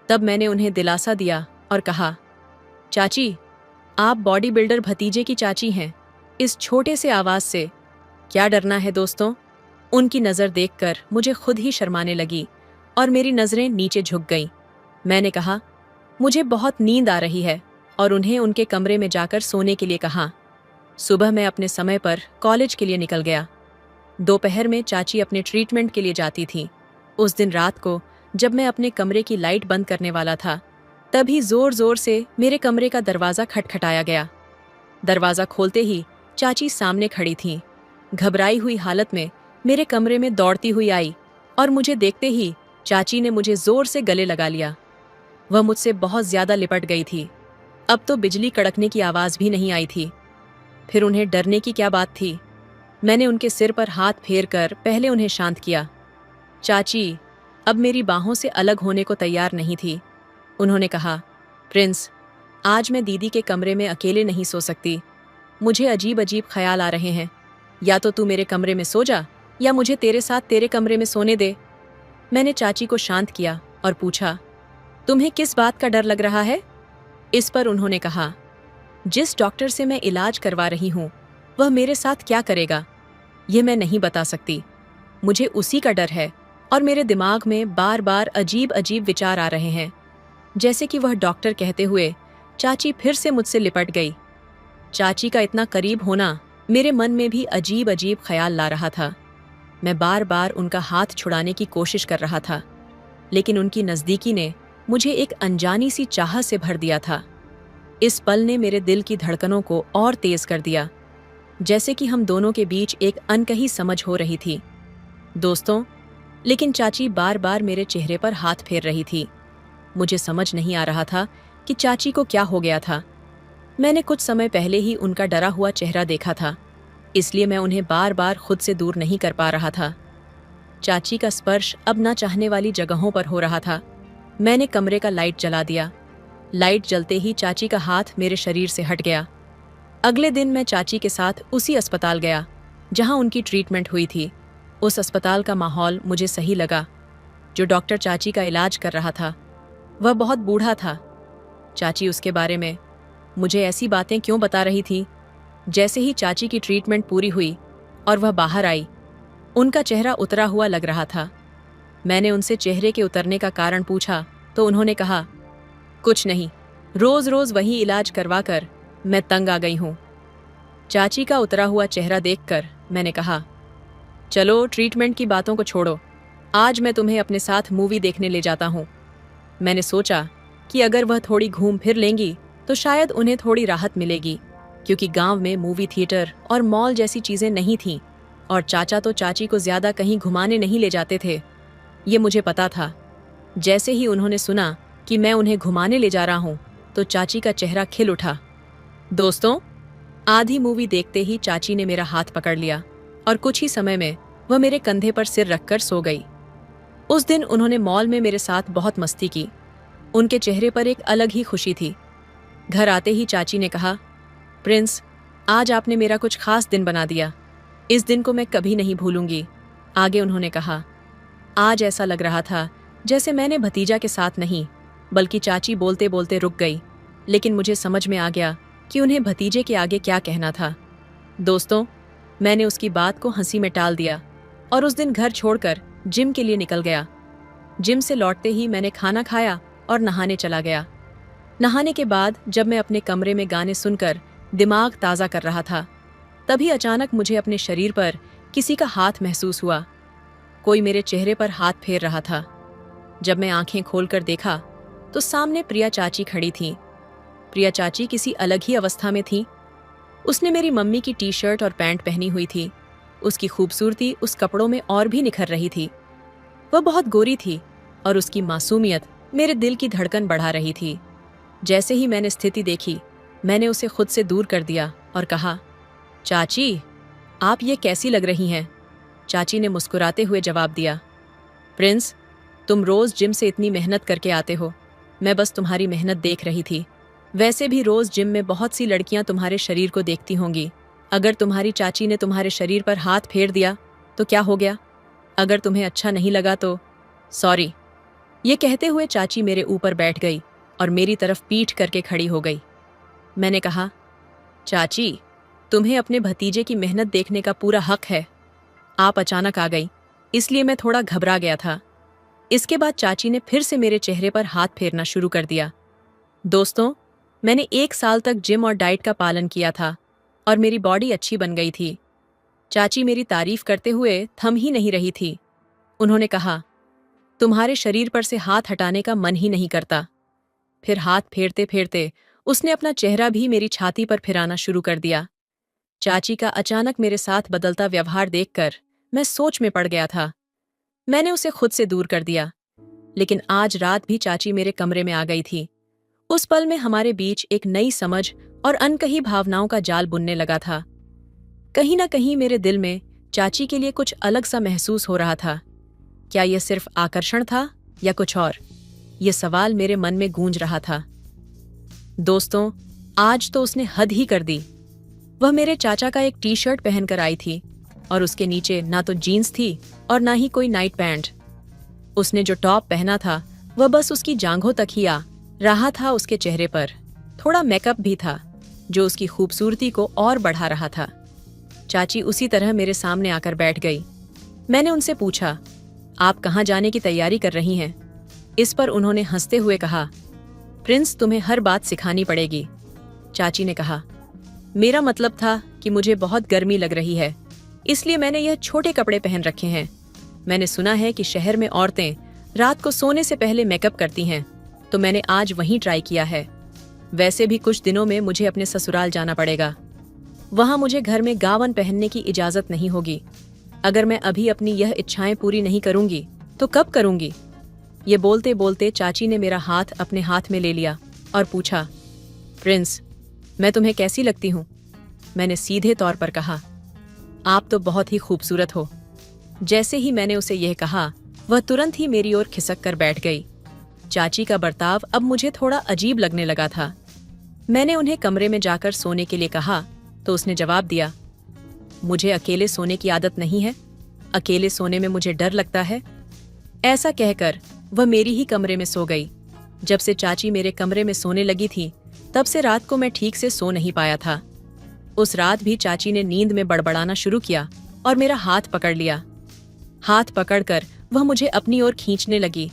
तब मैंने उन्हें दिलासा दिया और कहा, चाची, आप बॉडी बिल्डर भतीजे की चाची हैं। इस छोटे से आवाज़ से क्या डरना है दोस्तों? उनकी नज़र देखकर मुझे खुद ही शर्माने लगी और मेरी नज़रें नीचे झुक गईं। मैंने कहा, मुझे बहुत नींद आ रही है, और उन्हें उनके कमरे में जाकर सोने के लिए कहा। सुबह मैं अपने समय पर कॉलेज के लिए निकल गया। दोपहर में चाची अपने ट्रीटमेंट के लिए जाती थी। उस दिन रात को जब मैं अपने कमरे की लाइट बंद करने वाला था, तभी जोर जोर से मेरे कमरे का दरवाज़ा खटखटाया गया। दरवाज़ा खोलते ही चाची सामने खड़ी थीं। घबराई हुई हालत में मेरे कमरे में दौड़ती हुई आई और मुझे देखते ही चाची ने मुझे जोर से गले लगा लिया। वह मुझसे बहुत ज्यादा लिपट गई थी। अब तो बिजली कड़कने की आवाज़ भी नहीं आई थी। फिर उन्हें डरने की क्या बात थी? मैंने उनके सिर पर हाथ फेर कर पहले उन्हें शांत किया। चाची अब मेरी बाहों से अलग होने को तैयार नहीं थी। उन्होंने कहा, प्रिंस, आज मैं दीदी के कमरे में अकेले नहीं सो सकती। मुझे अजीब अजीब ख्याल आ रहे हैं। या तो तू मेरे कमरे में सो जा या मुझे तेरे साथ तेरे कमरे में सोने दे। मैंने चाची को शांत किया और पूछा, तुम्हें किस बात का डर लग रहा है? इस पर उन्होंने कहा, जिस डॉक्टर से मैं इलाज करवा रही हूँ वह मेरे साथ क्या करेगा यह मैं नहीं बता सकती। मुझे उसी का डर है और मेरे दिमाग में बार बार अजीब अजीब विचार आ रहे हैं। जैसे कि वह डॉक्टर कहते हुए चाची फिर से मुझसे लिपट गई। चाची का इतना करीब होना मेरे मन में भी अजीब अजीब ख्याल ला रहा था। मैं बार बार उनका हाथ छुड़ाने की कोशिश कर रहा था, लेकिन उनकी नज़दीकी ने मुझे एक अनजानी सी चाह से भर दिया था। इस पल ने मेरे दिल की धड़कनों को और तेज कर दिया, जैसे कि हम दोनों के बीच एक अनकही समझ हो रही थी। दोस्तों, लेकिन चाची बार बार मेरे चेहरे पर हाथ फेर रही थी। मुझे समझ नहीं आ रहा था कि चाची को क्या हो गया था। मैंने कुछ समय पहले ही उनका डरा हुआ चेहरा देखा था, इसलिए मैं उन्हें बार बार खुद से दूर नहीं कर पा रहा था। चाची का स्पर्श अब ना चाहने वाली जगहों पर हो रहा था। मैंने कमरे का लाइट जला दिया। लाइट जलते ही चाची का हाथ मेरे शरीर से हट गया। अगले दिन मैं चाची के साथ उसी अस्पताल गया जहां उनकी ट्रीटमेंट हुई थी। उस अस्पताल का माहौल मुझे सही लगा। जो डॉक्टर चाची का इलाज कर रहा था वह बहुत बूढ़ा था। चाची उसके बारे में मुझे ऐसी बातें क्यों बता रही थी। जैसे ही चाची की ट्रीटमेंट पूरी हुई और वह बाहर आई, उनका चेहरा उतरा हुआ लग रहा था। मैंने उनसे चेहरे के उतरने का कारण पूछा तो उन्होंने कहा, कुछ नहीं, रोज रोज वही इलाज करवाकर मैं तंग आ गई हूं। चाची का उतरा हुआ चेहरा देखकर मैंने कहा, चलो ट्रीटमेंट की बातों को छोड़ो, आज मैं तुम्हें अपने साथ मूवी देखने ले जाता हूं। मैंने सोचा कि अगर वह थोड़ी घूम फिर लेंगी तो शायद उन्हें थोड़ी राहत मिलेगी, क्योंकि गांव में मूवी थिएटर और मॉल जैसी चीजें नहीं थीं और चाचा तो चाची को ज्यादा कहीं घुमाने नहीं ले जाते थे। ये मुझे पता था। जैसे ही उन्होंने सुना कि मैं उन्हें घुमाने ले जा रहा हूं तो चाची का चेहरा खिल उठा। दोस्तों, आधी मूवी देखते ही चाची ने मेरा हाथ पकड़ लिया और कुछ ही समय में वह मेरे कंधे पर सिर रखकर सो गई। उस दिन उन्होंने मॉल में मेरे साथ बहुत मस्ती की। उनके चेहरे पर एक अलग ही खुशी थी। घर आते ही चाची ने कहा, प्रिंस, आज आपने मेरा कुछ खास दिन बना दिया। इस दिन को मैं कभी नहीं भूलूंगी। आगे उन्होंने कहा, आज ऐसा लग रहा था जैसे मैंने भतीजा के साथ नहीं, बल्कि चाची बोलते बोलते रुक गई, लेकिन मुझे समझ में आ गया कि उन्हें भतीजे के आगे क्या कहना था। दोस्तों, मैंने उसकी बात को हंसी में टाल दिया और उस दिन घर छोड़कर जिम के लिए निकल गया। जिम से लौटते ही मैंने खाना खाया और नहाने चला गया। नहाने के बाद जब मैं अपने कमरे में गाने सुनकर दिमाग ताज़ा कर रहा था, तभी अचानक मुझे अपने शरीर पर किसी का हाथ महसूस हुआ। कोई मेरे चेहरे पर हाथ फेर रहा था। जब मैं आंखें खोलकर देखा तो सामने प्रिया चाची खड़ी थीं। प्रिया चाची किसी अलग ही अवस्था में थीं। उसने मेरी मम्मी की टी शर्ट और पैंट पहनी हुई थी। उसकी खूबसूरती उस कपड़ों में और भी निखर रही थी। वह बहुत गोरी थी और उसकी मासूमियत मेरे दिल की धड़कन बढ़ा रही थी। जैसे ही मैंने स्थिति देखी, मैंने उसे खुद से दूर कर दिया और कहा, चाची, आप ये कैसी लग रही हैं? चाची ने मुस्कुराते हुए जवाब दिया, प्रिंस, तुम रोज जिम से इतनी मेहनत करके आते हो, मैं बस तुम्हारी मेहनत देख रही थी। वैसे भी रोज जिम में बहुत सी लड़कियां तुम्हारे शरीर को देखती होंगी। अगर तुम्हारी चाची ने तुम्हारे शरीर पर हाथ फेर दिया तो क्या हो गया? अगर तुम्हें अच्छा नहीं लगा तो सॉरी। ये कहते हुए चाची मेरे ऊपर बैठ गई और मेरी तरफ पीठ करके खड़ी हो गई। मैंने कहा, चाची, तुम्हें अपने भतीजे की मेहनत देखने का पूरा हक है। आप अचानक आ गई, इसलिए मैं थोड़ा घबरा गया था। इसके बाद चाची ने फिर से मेरे चेहरे पर हाथ फेरना शुरू कर दिया। दोस्तों, मैंने 1 साल तक जिम और डाइट का पालन किया था और मेरी बॉडी अच्छी बन गई थी। चाची मेरी तारीफ करते हुए थम ही नहीं रही थी। उन्होंने कहा, तुम्हारे शरीर पर से हाथ हटाने का मन ही नहीं करता। फिर हाथ फेरते फेरते उसने अपना चेहरा भी मेरी छाती पर फिराना शुरू कर दिया। चाची का अचानक मेरे साथ बदलता व्यवहार देखकर मैं सोच में पड़ गया था। मैंने उसे खुद से दूर कर दिया, लेकिन आज रात भी चाची मेरे कमरे में आ गई थी। उस पल में हमारे बीच एक नई समझ और अनकही भावनाओं का जाल बुनने लगा था। कहीं ना कहीं मेरे दिल में चाची के लिए कुछ अलग सा महसूस हो रहा था। क्या यह सिर्फ आकर्षण था या कुछ और? यह सवाल मेरे मन में गूंज रहा था। दोस्तों, आज तो उसने हद ही कर दी। वह मेरे चाचा का एक टी शर्ट पहनकर आई थी और उसके नीचे ना तो जीन्स थी और ना ही कोई नाइट पैंट। उसने जो टॉप पहना था वह बस उसकी जांघों तक ही आ रहा था। उसके चेहरे पर थोड़ा मेकअप भी था जो उसकी खूबसूरती को और बढ़ा रहा था। चाची उसी तरह मेरे सामने आकर बैठ गई। मैंने उनसे पूछा, आप कहाँ जाने की तैयारी कर रही हैं? इस पर उन्होंने हंसते हुए कहा, प्रिंस, तुम्हें हर बात सिखानी पड़ेगी। चाची ने कहा, मेरा मतलब था कि मुझे बहुत गर्मी लग रही है, इसलिए मैंने यह छोटे कपड़े पहन रखे हैं। मैंने सुना है कि शहर में औरतें रात को सोने से पहले मेकअप करती हैं, तो मैंने आज वहीं ट्राई किया है। वैसे भी कुछ दिनों में मुझे अपने ससुराल जाना पड़ेगा। वहां मुझे घर में गावन पहनने की इजाजत नहीं होगी। अगर मैं अभी अपनी यह इच्छाएं पूरी नहीं करूंगी तो कब करूंगी? ये बोलते बोलते चाची ने मेरा हाथ अपने हाथ में ले लिया और पूछा, प्रिंस, मैं तुम्हें कैसी लगती हूँ? मैंने सीधे तौर पर कहा, आप तो बहुत ही खूबसूरत हो। जैसे ही मैंने उसे यह कहा, वह तुरंत ही मेरी ओर खिसक कर बैठ गई। चाची का बर्ताव अब मुझे थोड़ा अजीब लगने लगा था। मैंने उन्हें कमरे में जाकर सोने के लिए कहा तो उसने जवाब दिया, मुझे अकेले सोने की आदत नहीं है, अकेले सोने में मुझे डर लगता है। ऐसा कहकर वह मेरी ही कमरे में सो गई। जब से चाची मेरे कमरे में सोने लगी थी, तब से रात को मैं ठीक से सो नहीं पाया था। उस रात भी चाची ने नींद में बड़बड़ाना शुरू किया और मेरा हाथ पकड़ लिया। हाथ पकड़कर वह मुझे अपनी ओर खींचने लगी।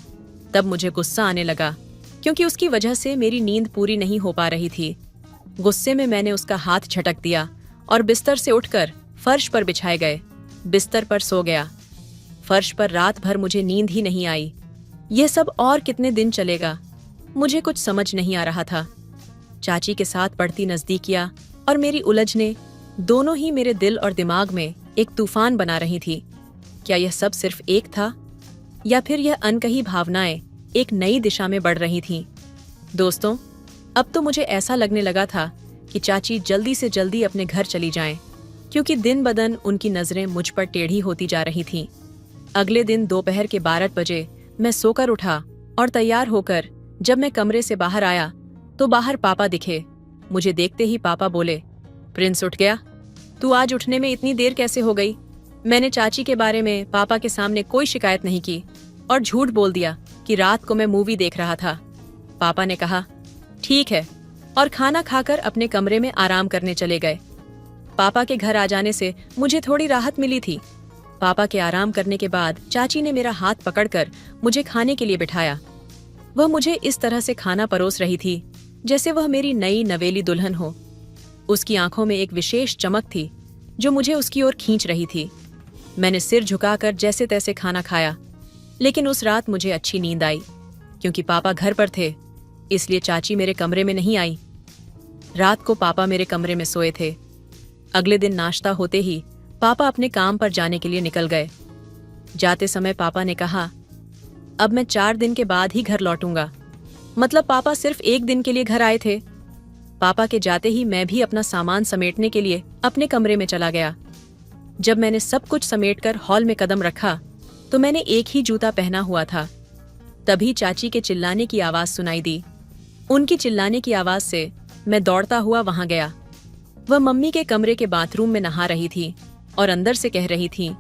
तब मुझे गुस्सा आने लगा, क्योंकि उसकी वजह से मेरी नींद पूरी नहीं हो पा रही थी। गुस्से में मैंने उसका हाथ झटक दिया और बिस्तर से उठकर फर्श पर बिछाए गए बिस्तर पर सो गया। फर्श पर रात भर मुझे नींद ही नहीं आई। यह सब और कितने दिन चलेगा, मुझे कुछ समझ नहीं आ रहा था। चाची के साथ बढ़ती नजदीकियां और मेरी उलझने दोनों ही मेरे दिल और दिमाग में एक तूफान बना रही थी। क्या यह सब सिर्फ एक था, या फिर यह अनकही भावनाएं एक नई दिशा में बढ़ रही थीं? दोस्तों, अब तो मुझे ऐसा लगने लगा था कि चाची जल्दी से जल्दी अपने घर चली जाएं, क्योंकि दिन बदन उनकी नजरें मुझ पर टेढ़ी होती जा रही थीं। अगले दिन दोपहर के 12 बजे मैं सोकर उठा और तैयार होकर जब मैं कमरे से बाहर आया तो बाहर पापा दिखे। मुझे देखते ही पापा बोले, प्रिंस उठ गया? तू आज उठने में इतनी देर कैसे हो गई? मैंने चाची के बारे में पापा के सामने कोई शिकायत नहीं की और झूठ बोल दिया कि रात को मैं मूवी देख रहा था। पापा ने कहा, ठीक है, और खाना खाकर अपने कमरे में आराम करने चले गए। पापा के घर आ जाने से मुझे थोड़ी राहत मिली थी। पापा के आराम करने के बाद चाची ने मेरा हाथ पकड़कर मुझे खाने के लिए बिठाया। वह मुझे इस तरह से खाना परोस रही थी जैसे वह मेरी नई नवेली दुल्हन हो। उसकी आंखों में एक विशेष चमक थी जो मुझे उसकी ओर खींच रही थी। मैंने सिर झुकाकर जैसे तैसे खाना खाया, लेकिन उस रात मुझे अच्छी नींद आई। क्योंकि पापा घर पर थे, इसलिए चाची मेरे कमरे में नहीं आई। रात को पापा मेरे कमरे में सोए थे। अगले दिन नाश्ता होते ही पापा अपने काम पर जाने के लिए निकल गए। जाते समय पापा ने कहा, अब मैं 4 दिन के बाद ही घर लौटूंगा। मतलब पापा सिर्फ 1 दिन के लिए घर आए थे। पापा के जाते ही मैं भी अपना सामान समेटने के लिए अपने कमरे में चला गया। जब मैंने सब कुछ समेटकर हॉल में कदम रखा तो मैंने एक ही जूता पहना हुआ था। तभी चाची के चिल्लाने की आवाज सुनाई दी। उनकी चिल्लाने की आवाज से मैं दौड़ता हुआ वहां गया। वह मम्मी के कमरे के बाथरूम में नहा रही थी और अंदर से कह रही थी,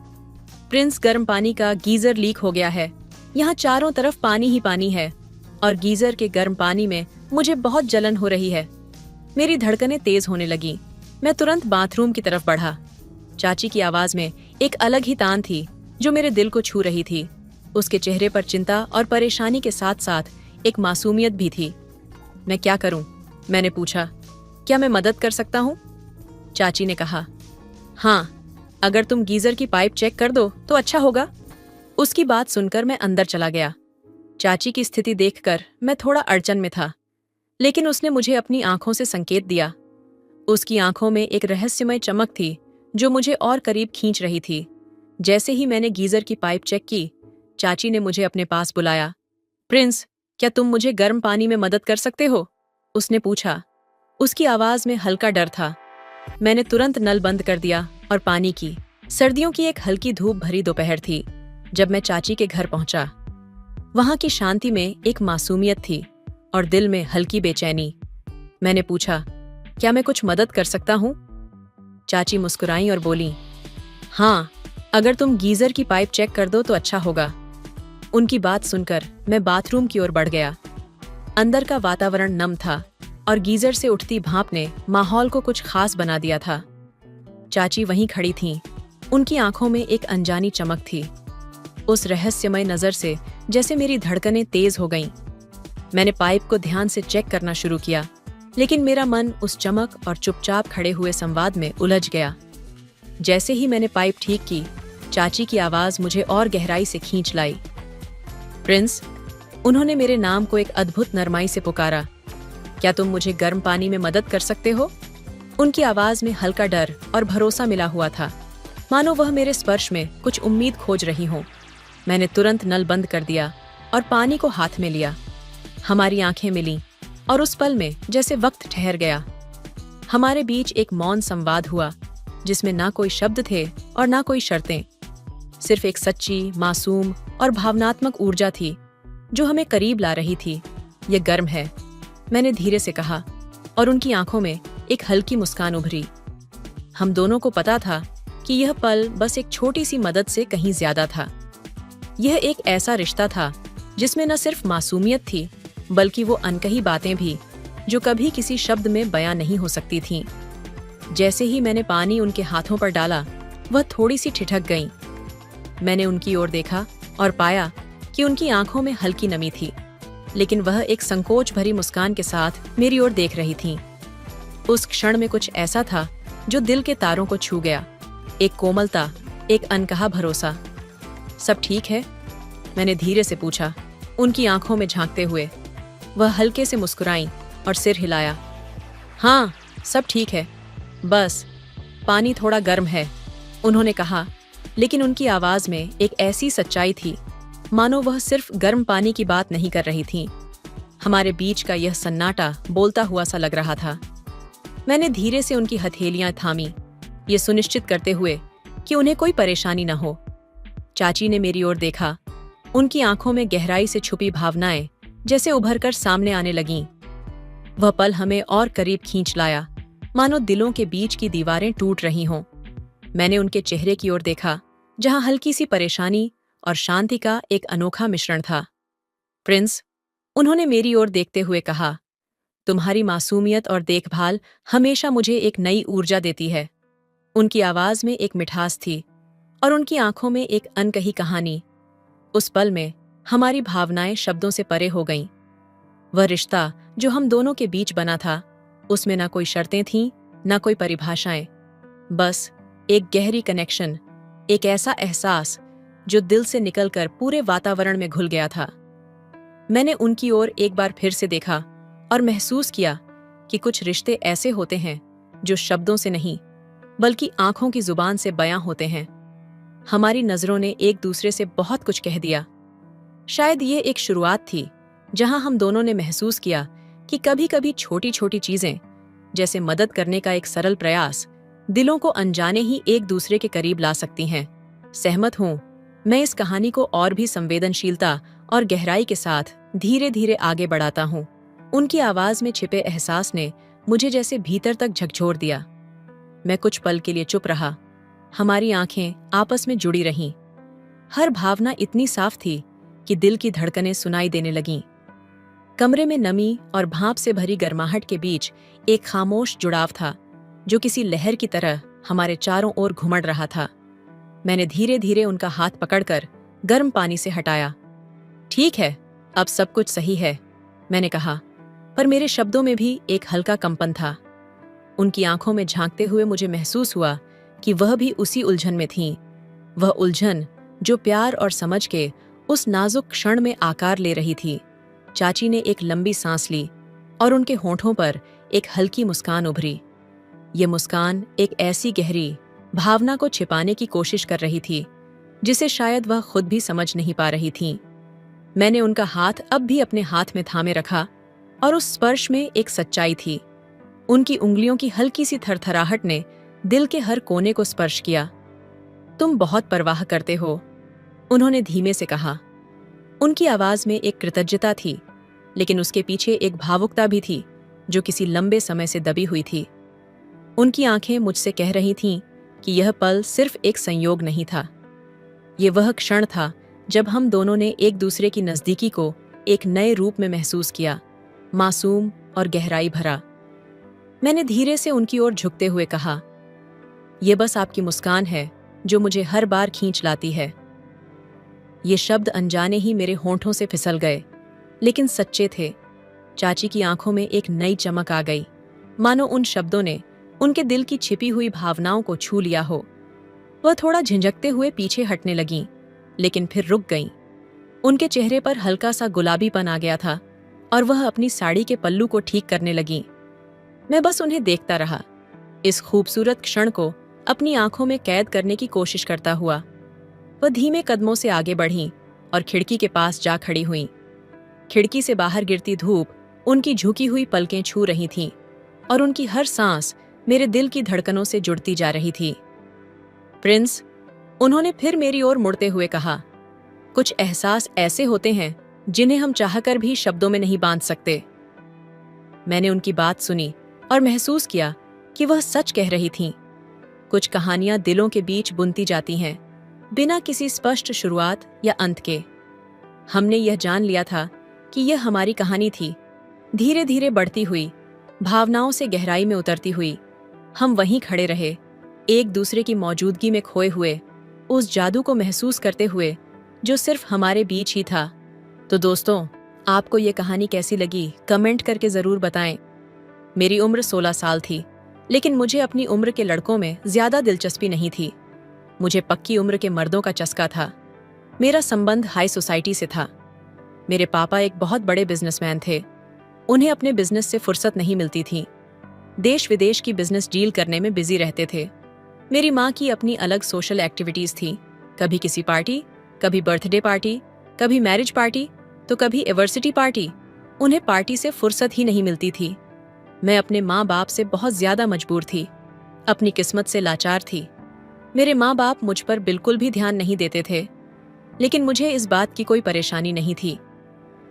प्रिंस, गर्म पानी का गीजर लीक हो गया है। यहाँ चारों तरफ पानी ही पानी है और गीजर के गर्म पानी में मुझे बहुत जलन हो रही है। मेरी धड़कनें तेज होने लगी। मैं तुरंत बाथरूम की तरफ बढ़ा। चाची की आवाज में एक अलग ही तान थी जो मेरे दिल को छू रही थी। उसके चेहरे पर चिंता और परेशानी के साथ साथ एक मासूमियत भी थी। मैं क्या करूं? मैंने पूछा, क्या मैं मदद कर सकता हूं? चाची ने कहा, हाँ, अगर तुम गीजर की पाइप चेक कर दो तो अच्छा होगा। उसकी बात सुनकर मैं अंदर चला गया। चाची की स्थिति देखकर मैं थोड़ा अड़चन में था, लेकिन उसने मुझे अपनी आंखों से संकेत दिया। उसकी आंखों में एक रहस्यमय चमक थी जो मुझे और करीब खींच रही थी। जैसे ही मैंने गीजर की पाइप चेक की, चाची ने मुझे अपने पास बुलाया। प्रिंस, क्या तुम मुझे गर्म पानी में मदद कर सकते हो? उसने पूछा। उसकी आवाज में हल्का डर था। मैंने तुरंत नल बंद कर दिया और पानी की। सर्दियों की एक हल्की धूप भरी दोपहर थी। जब मैं चाची के घर पहुंचा, वहां की शांति में एक मासूमियत थी और दिल में हल्की बेचैनी। मैंने पूछा, क्या मैं कुछ मदद कर सकता हूं? चाची मुस्कुराई और बोली, हाँ, अगर तुम गीजर की पाइप चेक कर दो तो अच्छा होगा। उनकी बात सुनकर मैं बाथरूम की ओर बढ़ गया। अंदर का वातावरण नम था और गीजर से उठती भाप ने माहौल को कुछ खास बना दिया था। चाची वहीं खड़ी थीं। उनकी आंखों में एक अनजानी चमक थी। उस रहस्यमय नजर से जैसे मेरी धड़कनें तेज हो गईं। मैंने पाइप को ध्यान से चेक करना शुरू किया, लेकिन मेरा मन उस चमक और चुपचाप खड़े हुए संवाद में उलझ गया। जैसे ही मैंने पाइप ठीक की, चाची की आवाज मुझे और गहराई से खींच लाई। प्रिंस, उन्होंने मेरे नाम को एक अद्भुत नरमाई से पुकारा। क्या तुम मुझे गर्म पानी में मदद कर सकते हो? उनकी आवाज में हल्का डर और भरोसा मिला हुआ था, मानो वह मेरे स्पर्श में कुछ उम्मीद खोज रही हो। मैंने तुरंत नल बंद कर दिया और पानी को हाथ में लिया। हमारी आंखें मिलीं और उस पल में जैसे वक्त ठहर गया। हमारे बीच एक मौन संवाद हुआ जिसमें ना कोई शब्द थे और ना कोई शर्तें। सिर्फ एक सच्ची, मासूम और भावनात्मक ऊर्जा थी जो हमें करीब ला रही थी। ये गर्म है, मैंने धीरे से कहा, और उनकी आंखों में एक हल्की मुस्कान उभरी। हम दोनों को पता था कि यह पल बस एक छोटी सी मदद से कहीं ज्यादा था। यह एक ऐसा रिश्ता था जिसमें न सिर्फ मासूमियत थी बल्कि वो अनकही बातें भी जो कभी किसी शब्द में बयां नहीं हो सकती थीं। जैसे ही मैंने पानी उनके हाथों पर डाला, वह थोड़ी सी ठिठक गईं। मैंने उनकी ओर देखा और पाया कि उनकी आंखों में हल्की नमी थी, लेकिन वह एक संकोच भरी मुस्कान के साथ मेरी ओर देख रही थीं। उस क्षण में कुछ ऐसा था जो दिल के तारों को छू गया। एक कोमलता, एक अनकहा भरोसा। सब ठीक है? मैंने धीरे से पूछा, उनकी आंखों में झांकते हुए। वह हल्के से मुस्कुराईं और सिर हिलाया। हाँ, सब ठीक है, बस पानी थोड़ा गर्म है, उन्होंने कहा, लेकिन उनकी आवाज में एक ऐसी सच्चाई थी मानो वह सिर्फ गर्म पानी की बात नहीं कर रही थीं। हमारे बीच का यह सन्नाटा बोलता हुआ सा लग रहा था। मैंने धीरे से उनकी हथेलियां थामी, ये सुनिश्चित करते हुए कि उन्हें कोई परेशानी न हो। चाची ने मेरी ओर देखा। उनकी आंखों में गहराई से छुपी भावनाएं जैसे उभरकर सामने आने लगीं। वह पल हमें और करीब खींच लाया, मानो दिलों के बीच की दीवारें टूट रही हों। मैंने उनके चेहरे की ओर देखा, जहां हल्की सी परेशानी और शांति का एक अनोखा मिश्रण था। प्रिंस, उन्होंने मेरी ओर देखते हुए कहा, तुम्हारी मासूमियत और देखभाल हमेशा मुझे एक नई ऊर्जा देती है। उनकी आवाज में एक मिठास थी और उनकी आंखों में एक अनकही कहानी। उस पल में हमारी भावनाएं शब्दों से परे हो गईं। वह रिश्ता जो हम दोनों के बीच बना था, उसमें ना कोई शर्तें थीं, ना कोई परिभाषाएं, बस एक गहरी कनेक्शन, एक ऐसा एहसास जो दिल से निकलकर पूरे वातावरण में घुल गया था। मैंने उनकी ओर एक बार फिर से देखा और महसूस किया कि कुछ रिश्ते ऐसे होते हैं जो शब्दों से नहीं बल्कि आंखों की जुबान से बयां होते हैं। हमारी नजरों ने एक दूसरे से बहुत कुछ कह दिया। शायद ये एक शुरुआत थी जहां हम दोनों ने महसूस किया कि कभी-कभी छोटी छोटी चीजें, जैसे मदद करने का एक सरल प्रयास, दिलों को अनजाने ही एक दूसरे के करीब ला सकती हैं। सहमत हूं, मैं इस कहानी को और भी संवेदनशीलता और गहराई के साथ धीरे धीरे आगे बढ़ाता हूं। उनकी आवाज में छिपे एहसास ने मुझे जैसे भीतर तक झकझोर दिया। मैं कुछ पल के लिए चुप रहा। हमारी आंखें आपस में जुड़ी रहीं। हर भावना इतनी साफ थी कि दिल की धड़कनें सुनाई देने लगीं। कमरे में नमी और भाप से भरी गर्माहट के बीच एक खामोश जुड़ाव था जो किसी लहर की तरह हमारे चारों ओर घुमड़ रहा था। मैंने धीरे धीरे उनका हाथ पकड़कर गर्म पानी से हटाया। ठीक है, अब सब कुछ सही है, मैंने कहा, पर मेरे शब्दों में भी एक हल्का कंपन था। उनकी आंखों में झांकते हुए मुझे महसूस हुआ कि वह भी उसी उलझन में थीं। वह उलझन जो प्यार और समझ के उस नाजुक क्षण में आकार ले रही थी। चाची ने एक लंबी सांस ली और उनके होंठों पर एक हल्की मुस्कान उभरी। ये मुस्कान एक ऐसी गहरी भावना को छिपाने की कोशिश कर रही थी जिसे शायद वह खुद भी समझ नहीं पा रही थीं। मैंने उनका हाथ अब भी अपने हाथ में थामे रखा और उस स्पर्श में एक सच्चाई थी। उनकी उंगलियों की हल्की सी थरथराहट ने दिल के हर कोने को स्पर्श किया। तुम बहुत परवाह करते हो, उन्होंने धीमे से कहा। उनकी आवाज में एक कृतज्ञता थी, लेकिन उसके पीछे एक भावुकता भी थी जो किसी लंबे समय से दबी हुई थी। उनकी आंखें मुझसे कह रही थीं कि यह पल सिर्फ एक संयोग नहीं था। ये वह क्षण था जब हम दोनों ने एक दूसरे की नजदीकी को एक नए रूप में महसूस किया, मासूम और गहराई भरा। मैंने धीरे से उनकी ओर झुकते हुए कहा, यह बस आपकी मुस्कान है जो मुझे हर बार खींच लाती है। ये शब्द अनजाने ही मेरे होंठों से फिसल गए, लेकिन सच्चे थे। चाची की आंखों में एक नई चमक आ गई, मानो उन शब्दों ने उनके दिल की छिपी हुई भावनाओं को छू लिया हो। वह थोड़ा झिझकते हुए पीछे हटने लगीं, लेकिन फिर रुक गईं। उनके चेहरे पर हल्का सा गुलाबीपन आ गया था और वह अपनी साड़ी के पल्लू को ठीक करने लगीं। मैं बस उन्हें देखता रहा, इस खूबसूरत क्षण को अपनी आंखों में कैद करने की कोशिश करता हुआ। वह धीमे कदमों से आगे बढ़ीं और खिड़की के पास जा खड़ी हुईं। खिड़की से बाहर गिरती धूप उनकी झुकी हुई पलकें छू रही थीं और उनकी हर सांस मेरे दिल की धड़कनों से जुड़ती जा रही थी। प्रिंस, उन्होंने फिर मेरी ओर मुड़ते हुए कहा, कुछ एहसास ऐसे होते हैं जिन्हें हम चाहकर भी शब्दों में नहीं बांध सकते। मैंने उनकी बात सुनी और महसूस किया कि वह सच कह रही थीं। कुछ कहानियां दिलों के बीच बुनती जाती हैं, बिना किसी स्पष्ट शुरुआत या अंत के। हमने यह जान लिया था कि यह हमारी कहानी थी। धीरे धीरे बढ़ती हुई, भावनाओं से गहराई में उतरती हुई, हम वहीं खड़े रहे, एक दूसरे की मौजूदगी में खोए हुए, उस जादू को महसूस करते हुए जो सिर्फ हमारे बीच ही था। तो दोस्तों, आपको ये कहानी कैसी लगी कमेंट करके ज़रूर बताएं। मेरी उम्र 16 साल थी, लेकिन मुझे अपनी उम्र के लड़कों में ज़्यादा दिलचस्पी नहीं थी। मुझे पक्की उम्र के मर्दों का चस्का था। मेरा संबंध हाई सोसाइटी से था। मेरे पापा एक बहुत बड़े बिजनेसमैन थे। उन्हें अपने बिजनेस से फुर्सत नहीं मिलती थी। देश विदेश की बिजनेस डील करने में बिजी रहते थे। मेरी माँ की अपनी अलग सोशल एक्टिविटीज़ थी। कभी किसी पार्टी, कभी बर्थडे पार्टी, कभी मैरिज पार्टी, तो कभी एवर्सिटी पार्टी। उन्हें पार्टी से फुर्सत ही नहीं मिलती थी। मैं अपने माँ बाप से बहुत ज़्यादा मजबूर थी, अपनी किस्मत से लाचार थी। मेरे माँ बाप मुझ पर बिल्कुल भी ध्यान नहीं देते थे, लेकिन मुझे इस बात की कोई परेशानी नहीं थी।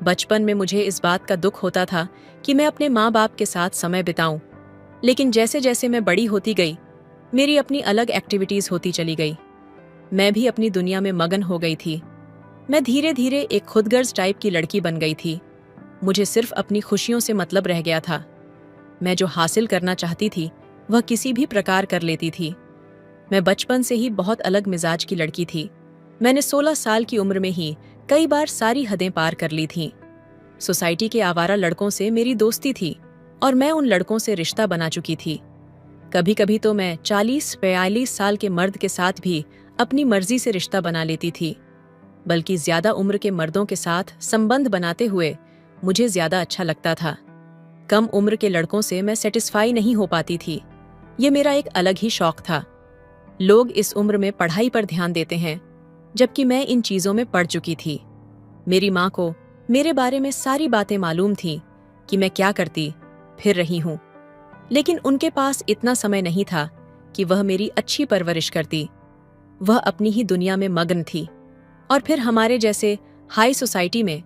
बचपन में मुझे इस बात का दुख होता था कि मैं अपने माँ बाप के साथ समय बिताऊं, लेकिन जैसे जैसे मैं बड़ी होती गई, मेरी अपनी अलग एक्टिविटीज़ होती चली गई। मैं भी अपनी दुनिया में मगन हो गई थी। मैं धीरे धीरे एक खुदगर्ज टाइप की लड़की बन गई थी। मुझे सिर्फ अपनी खुशियों से मतलब रह गया था। मैं जो हासिल करना चाहती थी वह किसी भी प्रकार कर लेती थी। मैं बचपन से ही बहुत अलग मिजाज की लड़की थी। मैंने 16 साल की उम्र में ही कई बार सारी हदें पार कर ली थीं। सोसाइटी के आवारा लड़कों से मेरी दोस्ती थी और मैं उन लड़कों से रिश्ता बना चुकी थी। कभी कभी तो मैं 40-42 साल के मर्द के साथ भी अपनी मर्जी से रिश्ता बना लेती थी। बल्कि ज्यादा उम्र के मर्दों के साथ संबंध बनाते हुए मुझे ज्यादा अच्छा लगता था। कम उम्र के लड़कों से मैं सेटिस्फाई नहीं हो पाती थी। ये मेरा एक अलग ही शौक था। लोग इस उम्र में पढ़ाई पर ध्यान देते हैं, जबकि मैं इन चीज़ों में पड़ चुकी थी। मेरी माँ को मेरे बारे में सारी बातें मालूम थीं कि मैं क्या करती फिर रही हूँ, लेकिन उनके पास इतना समय नहीं था कि वह मेरी अच्छी परवरिश करती। वह अपनी ही दुनिया में मग्न थी। और फिर हमारे जैसे हाई सोसाइटी में,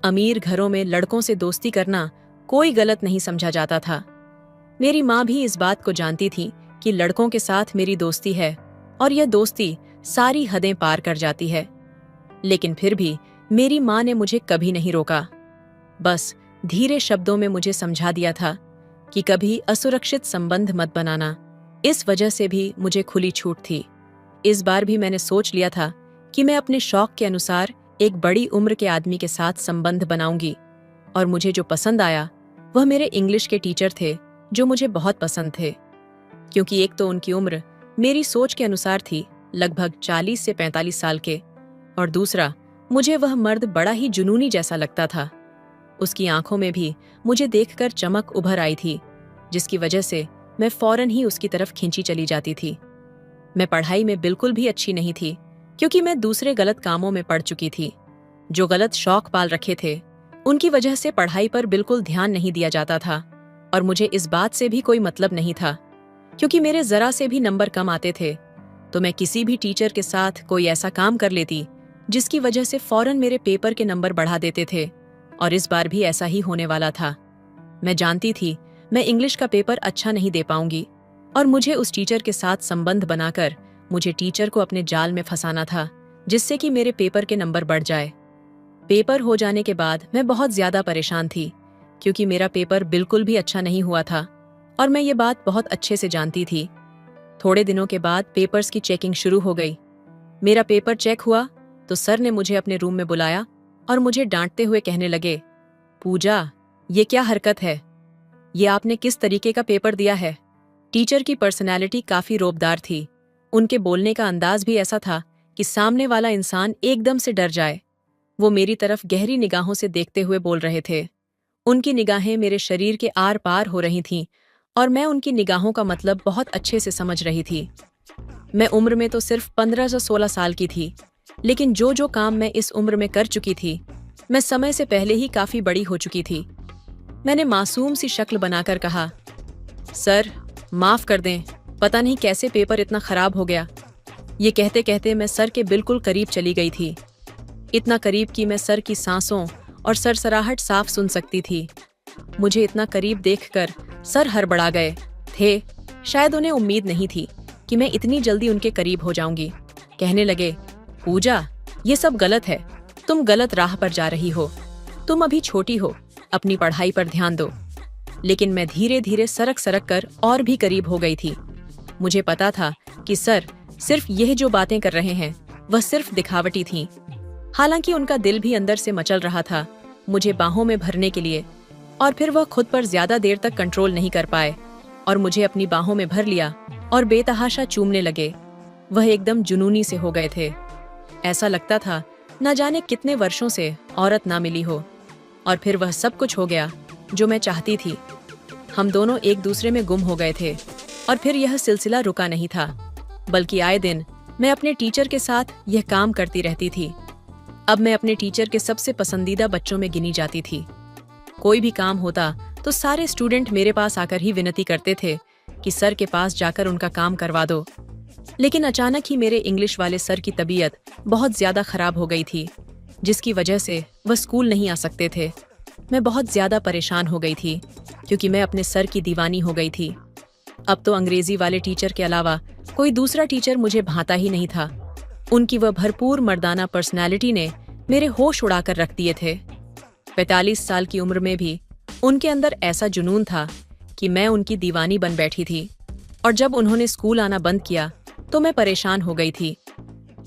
अमीर घरों में लड़कों से दोस्ती करना कोई गलत नहीं समझा जाता था। मेरी माँ भी इस बात को जानती थी कि लड़कों के साथ मेरी दोस्ती है और यह दोस्ती सारी हदें पार कर जाती है। लेकिन फिर भी मेरी माँ ने मुझे कभी नहीं रोका। बस धीरे शब्दों में मुझे समझा दिया था कि कभी असुरक्षित संबंध मत बनाना। इस वजह से भी मुझे खुली छूट थी। इस बार भी मैंने सोच लिया था कि मैं अपने शौक के अनुसार एक बड़ी उम्र के आदमी के साथ संबंध बनाऊंगी। और मुझे जो पसंद आया वह मेरे इंग्लिश के टीचर थे, जो मुझे बहुत पसंद थे। क्योंकि एक तो उनकी उम्र मेरी सोच के अनुसार थी, लगभग 40 से 45 साल के, और दूसरा मुझे वह मर्द बड़ा ही जुनूनी जैसा लगता था। उसकी आंखों में भी मुझे देखकर चमक उभर आई थी, जिसकी वजह से मैं फौरन ही उसकी तरफ खींची चली जाती थी। मैं पढ़ाई में बिल्कुल भी अच्छी नहीं थी, क्योंकि मैं दूसरे गलत कामों में पड़ चुकी थी। जो गलत शौक पाल रखे थे, उनकी वजह से पढ़ाई पर बिल्कुल ध्यान नहीं दिया जाता था। और मुझे इस बात से भी कोई मतलब नहीं था, क्योंकि मेरे जरा से भी नंबर कम आते थे तो मैं किसी भी टीचर के साथ कोई ऐसा काम कर लेती जिसकी वजह से फौरन मेरे पेपर के नंबर बढ़ा देते थे। और इस बार भी ऐसा ही होने वाला था। मैं जानती थी मैं इंग्लिश का पेपर अच्छा नहीं दे पाऊंगी, और मुझे उस टीचर के साथ संबंध बनाकर मुझे टीचर को अपने जाल में फंसाना था, जिससे कि मेरे पेपर के नंबर बढ़ जाए। पेपर हो जाने के बाद मैं बहुत ज्यादा परेशान थी, क्योंकि मेरा पेपर बिल्कुल भी अच्छा नहीं हुआ था और मैं ये बात बहुत अच्छे से जानती थी। थोड़े दिनों के बाद पेपर्स की चेकिंग शुरू हो गई। मेरा पेपर चेक हुआ तो सर ने मुझे अपने रूम में बुलाया और मुझे डांटते हुए कहने लगे, पूजा, ये क्या हरकत है? ये आपने किस तरीके का पेपर दिया है? टीचर की पर्सनैलिटी काफी रौबदार थी। उनके बोलने का अंदाज भी ऐसा था कि सामने वाला इंसान एकदम से डर जाए। वो मेरी तरफ गहरी निगाहों से देखते हुए बोल रहे थे। उनकी निगाहें मेरे शरीर के आर पार हो रही थीं और मैं उनकी निगाहों का मतलब बहुत अच्छे से समझ रही थी। मैं उम्र में तो सिर्फ 15 से 16 साल की थी, लेकिन जो जो काम मैं इस उम्र में कर चुकी थी, मैं समय से पहले ही काफी बड़ी हो चुकी थी। मैंने मासूम सी शक्ल बनाकर कहा, सर माफ कर दें, पता नहीं कैसे पेपर इतना खराब हो गया। ये कहते कहते मैं सर के बिल्कुल करीब चली गई थी, इतना करीब कि मैं सर की सांसों और सरसराहट साफ सुन सकती थी। मुझे इतना करीब देखकर सर हड़बड़ा गए थे। शायद उन्हें उम्मीद नहीं थी कि मैं इतनी जल्दी उनके करीब हो जाऊंगी। कहने लगे, पूजा, ये सब गलत है, तुम गलत राह पर जा रही हो, तुम अभी छोटी हो, अपनी पढ़ाई पर ध्यान दो। लेकिन मैं धीरे धीरे सरक सरक कर और भी करीब हो गई थी। मुझे पता था कि सर सिर्फ यह जो बातें कर रहे हैं वह सिर्फ दिखावटी थीं। हालांकि उनका दिल भी अंदर से मचल रहा था मुझे बाहों में भरने के लिए, और फिर वह खुद पर ज्यादा देर तक कंट्रोल नहीं कर पाए और मुझे अपनी बाहों में भर लिया और बेतहाशा चूमने लगे। वह एकदम जुनूनी से हो गए थे। ऐसा लगता था न जाने कितने वर्षों से औरत ना मिली हो। और फिर वह सब कुछ हो गया जो मैं चाहती थी। हम दोनों एक दूसरे में गुम हो गए थे। और फिर यह सिलसिला रुका नहीं था, बल्कि आए दिन मैं अपने टीचर के साथ यह काम करती रहती थी। अब मैं अपने टीचर के सबसे पसंदीदा बच्चों में गिनी जाती थी। कोई भी काम होता तो सारे स्टूडेंट मेरे पास आकर ही विनती करते थे कि सर के पास जाकर उनका काम करवा दो। लेकिन अचानक ही मेरे इंग्लिश वाले सर की तबीयत बहुत ज्यादा खराब हो गई थी, जिसकी वजह से वह स्कूल नहीं आ सकते थे। मैं बहुत ज्यादा परेशान हो गई थी क्योंकि मैं अपने सर की दीवानी हो गई थी। अब तो अंग्रेजी वाले टीचर के अलावा कोई दूसरा टीचर मुझे भाता ही नहीं था। उनकी वह भरपूर मर्दाना पर्सनैलिटी ने मेरे होश उड़ाकर रख दिए थे। 45 साल की उम्र में भी उनके अंदर ऐसा जुनून था कि मैं उनकी दीवानी बन बैठी थी। और जब उन्होंने स्कूल आना बंद किया तो मैं परेशान हो गई थी।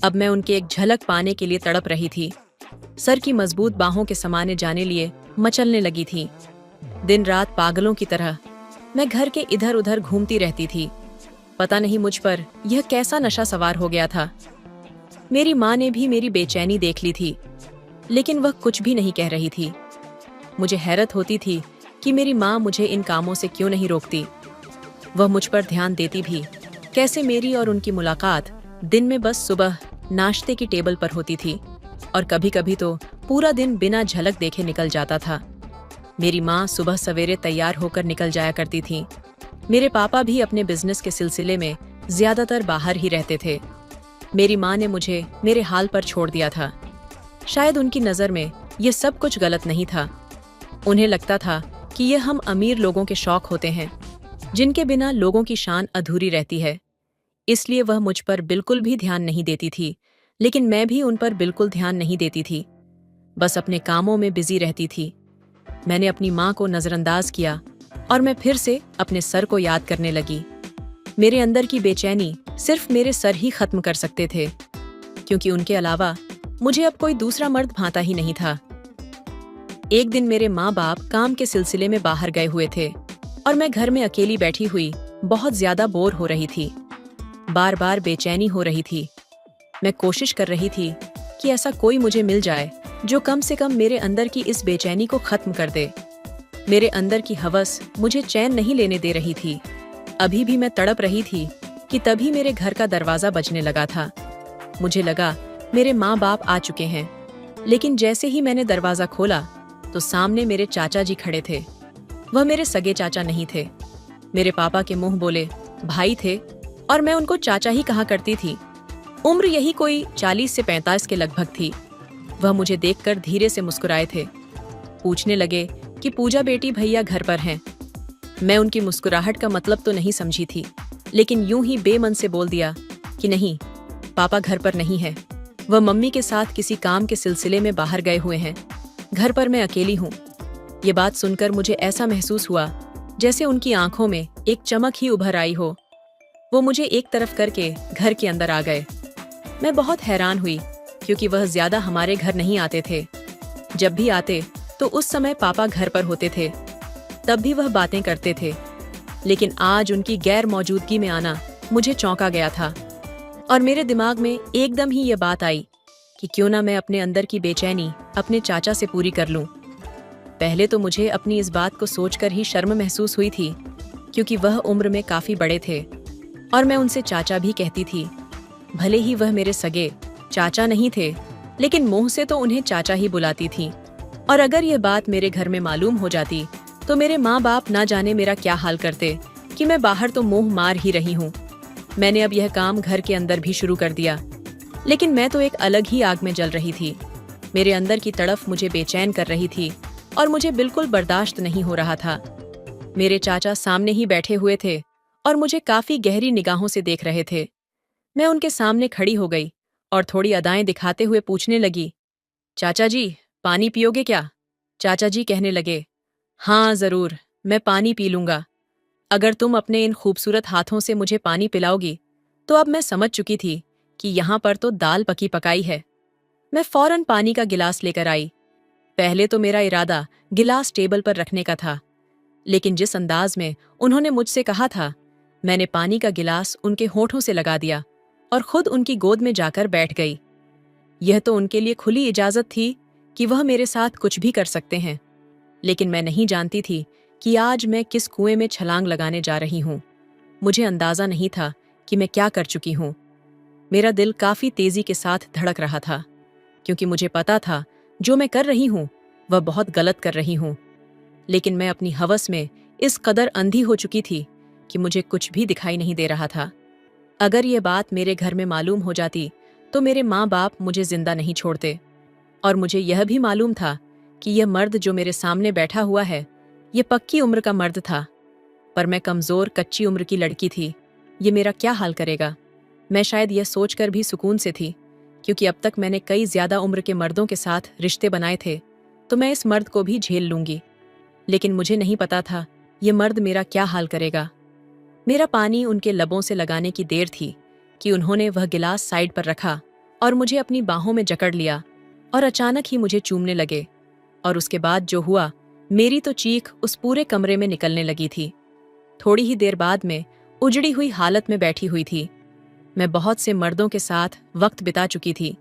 अब मैं उनके एक झलक पाने के लिए तड़प रही थी। सर की मजबूत बाहों के समाने जाने लिए मचलने लगी थी। दिन रात पागलों की तरह मैं घर के इधर उधर घूमती रहती थी। पता नहीं मुझ पर यह कैसा नशा सवार हो गया था। मेरी माँ ने भी मेरी बेचैनी देख ली थी, लेकिन वह कुछ भी नहीं कह रही थी। मुझे हैरत होती थी कि मेरी माँ मुझे इन कामों से क्यों नहीं रोकती। वह मुझ पर ध्यान देती भी कैसे मेरी और उनकी मुलाकात दिन में बस सुबह नाश्ते की टेबल पर होती थी, और कभी कभी तो पूरा दिन बिना झलक देखे निकल जाता था। मेरी माँ सुबह सवेरे तैयार होकर निकल जाया करती थी। मेरे पापा भी अपने बिजनेस के सिलसिले में ज्यादातर बाहर ही रहते थे। मेरी माँ ने मुझे मेरे हाल पर छोड़ दिया था। शायद उनकी नज़र में यह सब कुछ गलत नहीं था। उन्हें लगता था कि यह हम अमीर लोगों के शौक होते हैं, जिनके बिना लोगों की शान अधूरी रहती है। इसलिए वह मुझ पर बिल्कुल भी ध्यान नहीं देती थी, लेकिन मैं भी उन पर बिल्कुल ध्यान नहीं देती थी। बस अपने कामों में बिजी रहती थी। मैंने अपनी माँ को नजरअंदाज किया और मैं फिर से अपने सर को याद करने लगी। मेरे अंदर की बेचैनी सिर्फ मेरे सर ही खत्म कर सकते थे, क्योंकि उनके अलावा मुझे अब कोई दूसरा मर्द भाता ही नहीं था। एक दिन मेरे माँ बाप काम के सिलसिले में बाहर गए हुए थे और मैं घर में अकेली बैठी हुई बहुत ज्यादा बोर हो रही थी। बार बार बेचैनी हो रही थी। मैं कोशिश कर रही थी कि ऐसा कोई मुझे मिल जाए जो कम से कम मेरे अंदर की इस बेचैनी को खत्म कर दे। मेरे अंदर की हवस मुझे चैन नहीं लेने दे रही थी। अभी भी मैं तड़प रही थी कि तभी मेरे घर का दरवाजा बजने लगा था। मुझे लगा मेरे माँ बाप आ चुके हैं, लेकिन जैसे ही मैंने दरवाजा खोला तो सामने मेरे चाचा जी खड़े थे। वह मेरे सगे चाचा नहीं थे। मेरे पापा के मुंह बोले भाई थे, और मैं उनको चाचा ही कहा करती थी। उम्र यही कोई 40 से 45 के लगभग थी। वह मुझे देखकर धीरे से मुस्कुराए थे। पूछने लगे कि पूजा बेटी भैया घर पर हैं। मैं उनकी मुस्कुराहट का मतलब तो नहीं समझी थी, लेकिन यूं ही बेमन से बोल दिया कि नहीं, पापा घर पर नहीं है। वह मम्मी के साथ किसी काम के सिलसिले में बाहर गए हुए हैं। घर पर मैं अकेली हूँ। ये बात सुनकर मुझे ऐसा महसूस हुआ जैसे उनकी आंखों में एक चमक ही उभर आई हो। वो मुझे एक तरफ करके घर के अंदर आ गए। मैं बहुत हैरान हुई क्योंकि वह ज्यादा हमारे घर नहीं आते थे। जब भी आते तो उस समय पापा घर पर होते थे, तब भी वह बातें करते थे। लेकिन आज उनकी गैर मौजूदगी में आना मुझे चौंका गया था, और मेरे दिमाग में एकदम ही ये बात आई कि क्यों ना मैं अपने अंदर की बेचैनी अपने चाचा से पूरी कर लूं। पहले तो मुझे अपनी इस बात को सोचकर ही शर्म महसूस हुई थी, क्योंकि वह उम्र में काफी बड़े थे और मैं उनसे चाचा भी कहती थी, भले ही वह मेरे सगे चाचा नहीं थे, लेकिन मुंह से तो उन्हें चाचा ही बुलाती थी। और अगर ये बात मेरे घर में मालूम हो जाती तो मेरे माँ बाप ना जाने मेरा क्या हाल करते कि मैं बाहर तो मुंह मार ही रही हूँ। मैंने अब यह काम घर के अंदर भी शुरू कर दिया, लेकिन मैं तो एक अलग ही आग में जल रही थी। मेरे अंदर की तड़फ मुझे बेचैन कर रही थी और मुझे बिल्कुल बर्दाश्त नहीं हो रहा था। मेरे चाचा सामने ही बैठे हुए थे और मुझे काफी गहरी निगाहों से देख रहे थे। मैं उनके सामने खड़ी हो गई और थोड़ी अदाएं दिखाते हुए पूछने लगी, चाचा जी, पानी पियोगे क्या? चाचा जी कहने लगे, हाँ जरूर, मैं पानी पी लूंगा। अगर तुम अपने इन खूबसूरत हाथों से मुझे पानी पिलाओगी तो अब मैं समझ चुकी थी कि यहाँ पर तो दाल पकी पकाई है। मैं फौरन पानी का गिलास लेकर आई। पहले तो मेरा इरादा गिलास टेबल पर रखने का था, लेकिन जिस अंदाज में उन्होंने मुझसे कहा था, मैंने पानी का गिलास उनके होठों से लगा दिया और खुद उनकी गोद में जाकर बैठ गई। यह तो उनके लिए खुली इजाजत थी कि वह मेरे साथ कुछ भी कर सकते हैं, लेकिन मैं नहीं जानती थी कि आज मैं किस कुएं में छलांग लगाने जा रही हूँ। मुझे अंदाजा नहीं था कि मैं क्या कर चुकी हूँ। मेरा दिल काफी तेजी के साथ धड़क रहा था, क्योंकि मुझे पता था जो मैं कर रही हूँ वह बहुत गलत कर रही हूँ। लेकिन मैं अपनी हवस में इस कदर अंधी हो चुकी थी कि मुझे कुछ भी दिखाई नहीं दे रहा था। अगर ये बात मेरे घर में मालूम हो जाती तो मेरे माँ बाप मुझे जिंदा नहीं छोड़ते। और मुझे यह भी मालूम था कि यह मर्द जो मेरे सामने बैठा हुआ है, ये पक्की उम्र का मर्द था, पर मैं कमजोर कच्ची उम्र की लड़की थी। ये मेरा क्या हाल करेगा? मैं शायद यह सोचकर भी सुकून से थी, क्योंकि अब तक मैंने कई ज्यादा उम्र के मर्दों के साथ रिश्ते बनाए थे, तो मैं इस मर्द को भी झेल लूंगी। लेकिन मुझे नहीं पता था ये मर्द मेरा क्या हाल करेगा। मेरा पानी उनके लबों से लगाने की देर थी कि उन्होंने वह गिलास साइड पर रखा और मुझे अपनी बाहों में जकड़ लिया और अचानक ही मुझे चूमने लगे। और उसके बाद जो हुआ, मेरी तो चीख उस पूरे कमरे में निकलने लगी थी। थोड़ी ही देर बाद मैं उजड़ी हुई हालत में बैठी हुई थी। मैं बहुत से मर्दों के साथ वक्त बिता चुकी थी,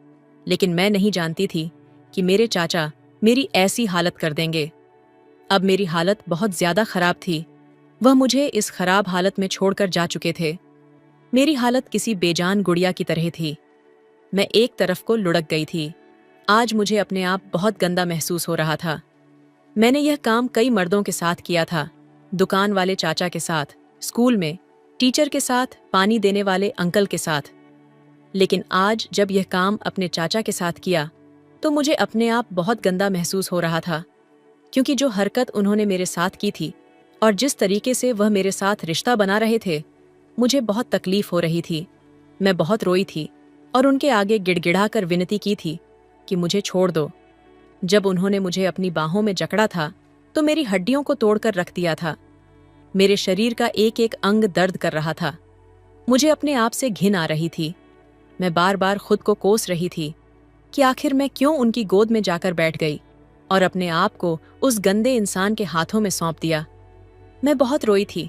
लेकिन मैं नहीं जानती थी कि मेरे चाचा मेरी ऐसी हालत कर देंगे। अब मेरी हालत बहुत ज्यादा खराब थी। वह मुझे इस खराब हालत में छोड़कर जा चुके थे। मेरी हालत किसी बेजान गुड़िया की तरह थी। मैं एक तरफ को लुढ़क गई थी। आज मुझे अपने आप बहुत गंदा महसूस हो रहा था। मैंने यह काम कई मर्दों के साथ किया था, दुकान वाले चाचा के साथ, स्कूल में टीचर के साथ, पानी देने वाले अंकल के साथ। लेकिन आज जब यह काम अपने चाचा के साथ किया तो मुझे अपने आप बहुत गंदा महसूस हो रहा था, क्योंकि जो हरकत उन्होंने मेरे साथ की थी और जिस तरीके से वह मेरे साथ रिश्ता बना रहे थे, मुझे बहुत तकलीफ हो रही थी। मैं बहुत रोई थी और उनके आगे गिड़गिड़ाकर विनती की थी कि मुझे छोड़ दो। जब उन्होंने मुझे अपनी बाहों में जकड़ा था तो मेरी हड्डियों को तोड़कर रख दिया था। मेरे शरीर का एक एक अंग दर्द कर रहा था। मुझे अपने आप से घिन आ रही थी। मैं बार बार खुद को कोस रही थी कि आखिर मैं क्यों उनकी गोद में जाकर बैठ गई और अपने आप को उस गंदे इंसान के हाथों में सौंप दिया। मैं बहुत रोई थी।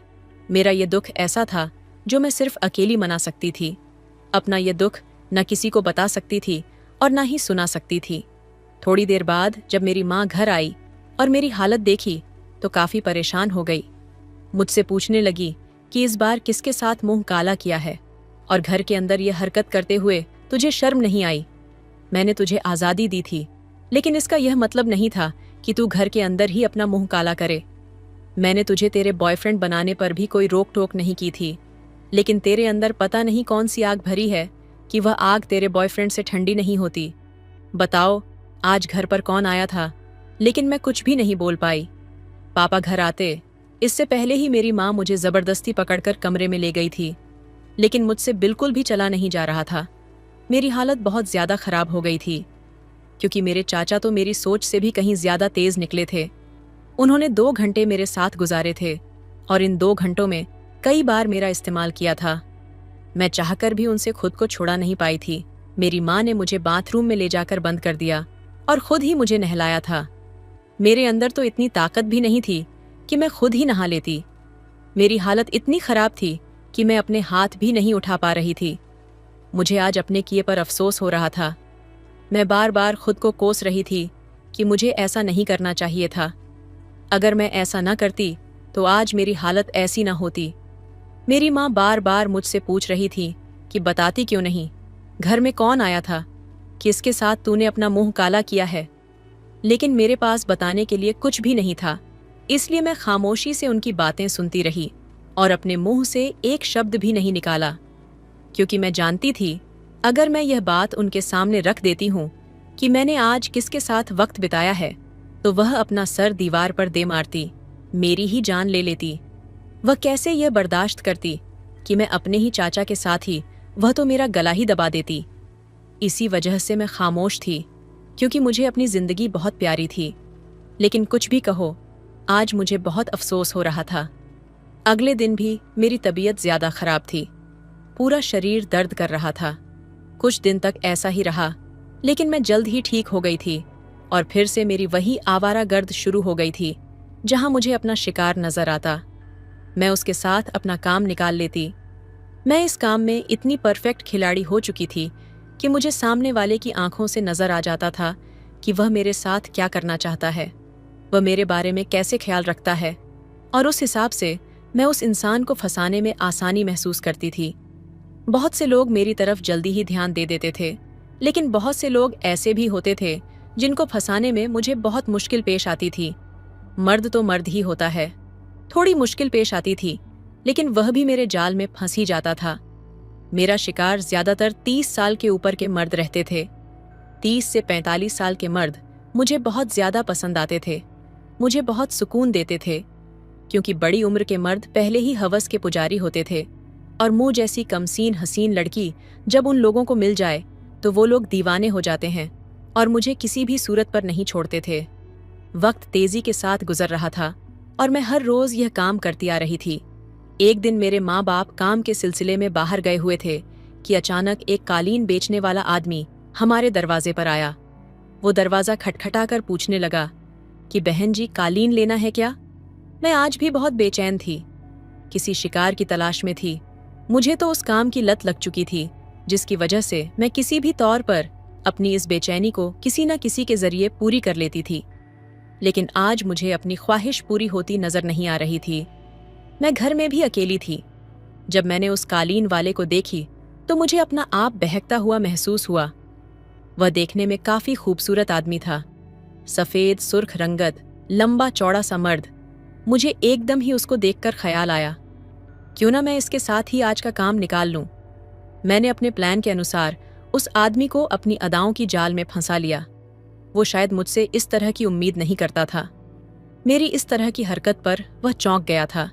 मेरा ये दुख ऐसा था जो मैं सिर्फ अकेली मना सकती थी। अपना ये दुख न किसी को बता सकती थी और न ही सुना सकती थी। थोड़ी देर बाद जब मेरी माँ घर आई और मेरी हालत देखी तो काफी परेशान हो गई। मुझसे पूछने लगी कि इस बार किसके साथ मुंह काला किया है और घर के अंदर ये हरकत करते हुए तुझे शर्म नहीं आई। मैंने तुझे आज़ादी दी थी, लेकिन इसका यह मतलब नहीं था कि तू घर के अंदर ही अपना मुंह काला करे। मैंने तुझे तेरे बॉयफ्रेंड बनाने पर भी कोई रोक टोक नहीं की थी, लेकिन तेरे अंदर पता नहीं कौन सी आग भरी है कि वह आग तेरे बॉयफ्रेंड से ठंडी नहीं होती। बताओ, आज घर पर कौन आया था? लेकिन मैं कुछ भी नहीं बोल पाई। पापा घर आते इससे पहले ही मेरी माँ मुझे जबरदस्ती पकड़कर कमरे में ले गई थी, लेकिन मुझसे बिल्कुल भी चला नहीं जा रहा था। मेरी हालत बहुत ज्यादा खराब हो गई थी, क्योंकि मेरे चाचा तो मेरी सोच से भी कहीं ज्यादा तेज निकले थे। उन्होंने 2 घंटे मेरे साथ गुजारे थे और इन 2 घंटों में कई बार मेरा इस्तेमाल किया था। मैं चाहकर भी उनसे खुद को छुड़ा नहीं पाई थी। मेरी माँ ने मुझे बाथरूम में ले जाकर बंद कर दिया और खुद ही मुझे नहलाया था। मेरे अंदर तो इतनी ताकत भी नहीं थी कि मैं खुद ही नहा लेती। मेरी हालत इतनी खराब थी कि मैं अपने हाथ भी नहीं उठा पा रही थी। मुझे आज अपने किए पर अफसोस हो रहा था। मैं बार बार खुद को कोस रही थी कि मुझे ऐसा नहीं करना चाहिए था। अगर मैं ऐसा न करती तो आज मेरी हालत ऐसी न होती। मेरी माँ बार बार मुझसे पूछ रही थी कि बताती क्यों नहीं, घर में कौन आया था, कि इसके साथ तूने अपना मुंह काला किया है, लेकिन मेरे पास बताने के लिए कुछ भी नहीं था, इसलिए मैं खामोशी से उनकी बातें सुनती रही और अपने मुंह से एक शब्द भी नहीं निकाला, क्योंकि मैं जानती थी अगर मैं यह बात उनके सामने रख देती हूँ कि मैंने आज किसके साथ वक्त बिताया है, तो वह अपना सर दीवार पर दे मारती, मेरी ही जान ले लेती। वह कैसे यह बर्दाश्त करती कि मैं अपने ही चाचा के साथ ही, वह तो मेरा गला ही दबा देती। इसी वजह से मैं खामोश थी, क्योंकि मुझे अपनी जिंदगी बहुत प्यारी थी। लेकिन कुछ भी कहो, आज मुझे बहुत अफसोस हो रहा था। अगले दिन भी मेरी तबीयत ज्यादा खराब थी, पूरा शरीर दर्द कर रहा था। कुछ दिन तक ऐसा ही रहा, लेकिन मैं जल्द ही ठीक हो गई थी और फिर से मेरी वही आवारा गर्द शुरू हो गई थी। जहां मुझे अपना शिकार नजर आता, मैं उसके साथ अपना काम निकाल लेती। मैं इस काम में इतनी परफेक्ट खिलाड़ी हो चुकी थी कि मुझे सामने वाले की आंखों से नजर आ जाता था कि वह मेरे साथ क्या करना चाहता है, वह मेरे बारे में कैसे ख्याल रखता है, और उस हिसाब से मैं उस इंसान को फंसाने में आसानी महसूस करती थी। बहुत से लोग मेरी तरफ जल्दी ही ध्यान दे देते थे, लेकिन बहुत से लोग ऐसे भी होते थे जिनको फंसाने में मुझे बहुत मुश्किल पेश आती थी। मर्द तो मर्द ही होता है, थोड़ी मुश्किल पेश आती थी, लेकिन वह भी मेरे जाल में फंस ही जाता था। मेरा शिकार ज्यादातर 30 साल के ऊपर के मर्द रहते थे। 30 से 45 साल के मर्द मुझे बहुत ज्यादा पसंद आते थे, मुझे बहुत सुकून देते थे, क्योंकि बड़ी उम्र के मर्द पहले ही हवस के पुजारी होते थे, और मुझ जैसी कमसीन हसीन लड़की जब उन लोगों को मिल जाए तो वो लोग दीवाने हो जाते हैं और मुझे किसी भी सूरत पर नहीं छोड़ते थे। वक्त तेजी के साथ गुजर रहा था और मैं हर रोज यह काम करती आ रही थी। एक दिन मेरे माँ बाप काम के सिलसिले में बाहर गए हुए थे कि अचानक एक कालीन बेचने वाला आदमी हमारे दरवाजे पर आया। वो दरवाजा खटखटा कर पूछने लगा कि बहन जी, कालीन लेना है क्या? मैं आज भी बहुत बेचैन थी, किसी शिकार की तलाश में थी। मुझे तो उस काम की लत लग चुकी थी, जिसकी वजह से मैं किसी भी तौर पर अपनी इस बेचैनी को किसी न किसी के जरिए पूरी कर लेती थी। लेकिन आज मुझे अपनी ख्वाहिश पूरी होती नजर नहीं आ रही थी। मैं घर में भी अकेली थी। जब मैंने उस कालीन वाले को देखी तो मुझे अपना आप बहकता हुआ महसूस हुआ। वह देखने में काफी खूबसूरत आदमी था, सफेद सुर्ख रंगत, लंबा चौड़ा सा मर्द। मुझे एकदम ही उसको देखकर ख्याल आया, क्यों ना मैं इसके साथ ही आज का काम निकाल लूं। मैंने अपने प्लान के अनुसार उस आदमी को अपनी अदाओं की जाल में फंसा लिया। वो शायद मुझसे इस तरह की उम्मीद नहीं करता था। मेरी इस तरह की हरकत पर वह चौंक गया था,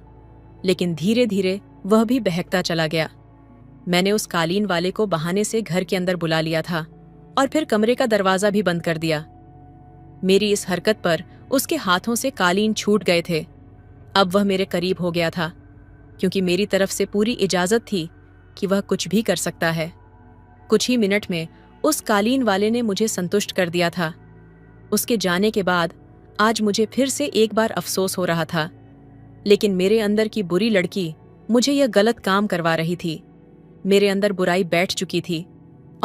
लेकिन धीरे धीरे वह भी बहकता चला गया। मैंने उस कालीन वाले को बहाने से घर के अंदर बुला लिया था और फिर कमरे का दरवाजा भी बंद कर दिया। मेरी इस हरकत पर उसके हाथों से कालीन छूट गए थे। अब वह मेरे करीब हो गया था, क्योंकि मेरी तरफ से पूरी इजाजत थी कि वह कुछ भी कर सकता है। कुछ ही मिनट में उस कालीन वाले ने मुझे संतुष्ट कर दिया था। उसके जाने के बाद आज मुझे फिर से एक बार अफसोस हो रहा था, लेकिन मेरे अंदर की बुरी लड़की मुझे यह गलत काम करवा रही थी। मेरे अंदर बुराई बैठ चुकी थी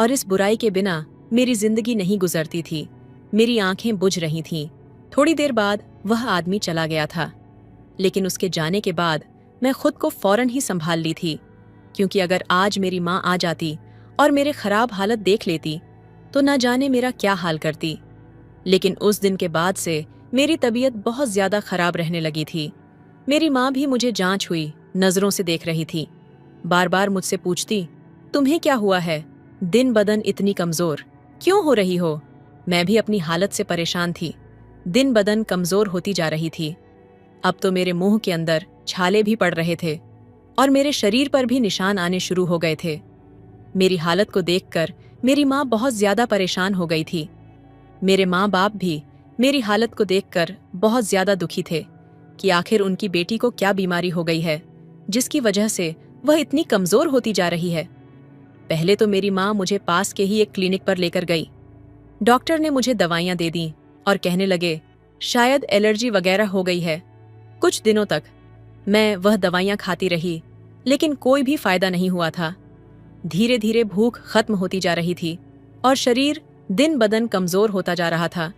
और इस बुराई के बिना मेरी जिंदगी नहीं गुजरती थी। मेरी आंखें बुझ रही थीं। थोड़ी देर बाद वह आदमी चला गया था, लेकिन उसके जाने के बाद मैं खुद को फौरन ही संभाल ली थी, क्योंकि अगर आज मेरी माँ आ जाती और मेरे खराब हालत देख लेती तो न जाने मेरा क्या हाल करती। लेकिन उस दिन के बाद से मेरी तबीयत बहुत ज्यादा खराब रहने लगी थी। मेरी माँ भी मुझे जांच हुई नजरों से देख रही थी। बार बार मुझसे पूछती, तुम्हें क्या हुआ है? दिन बदन इतनी कमजोर क्यों हो रही हो? मैं भी अपनी हालत से परेशान थी। दिन बदन कमजोर होती जा रही थी। अब तो मेरे मुंह के अंदर छाले भी पड़ रहे थे और मेरे शरीर पर भी निशान आने शुरू हो गए थे। मेरी हालत को देखकर मेरी माँ बहुत ज्यादा परेशान हो गई थी। मेरे माँ बाप भी मेरी हालत को देखकर बहुत ज्यादा दुखी थे कि आखिर उनकी बेटी को क्या बीमारी हो गई है जिसकी वजह से वह इतनी कमजोर होती जा रही है। पहले तो मेरी माँ मुझे पास के ही एक क्लिनिक पर लेकर गई। डॉक्टर ने मुझे दवाइयाँ दे दी और कहने लगे शायद एलर्जी वगैरह हो गई है। कुछ दिनों तक मैं वह दवाइयाँ खाती रही, लेकिन कोई भी फायदा नहीं हुआ था। धीरे धीरे भूख खत्म होती जा रही थी और शरीर दिन बदन कमजोर होता जा रहा था।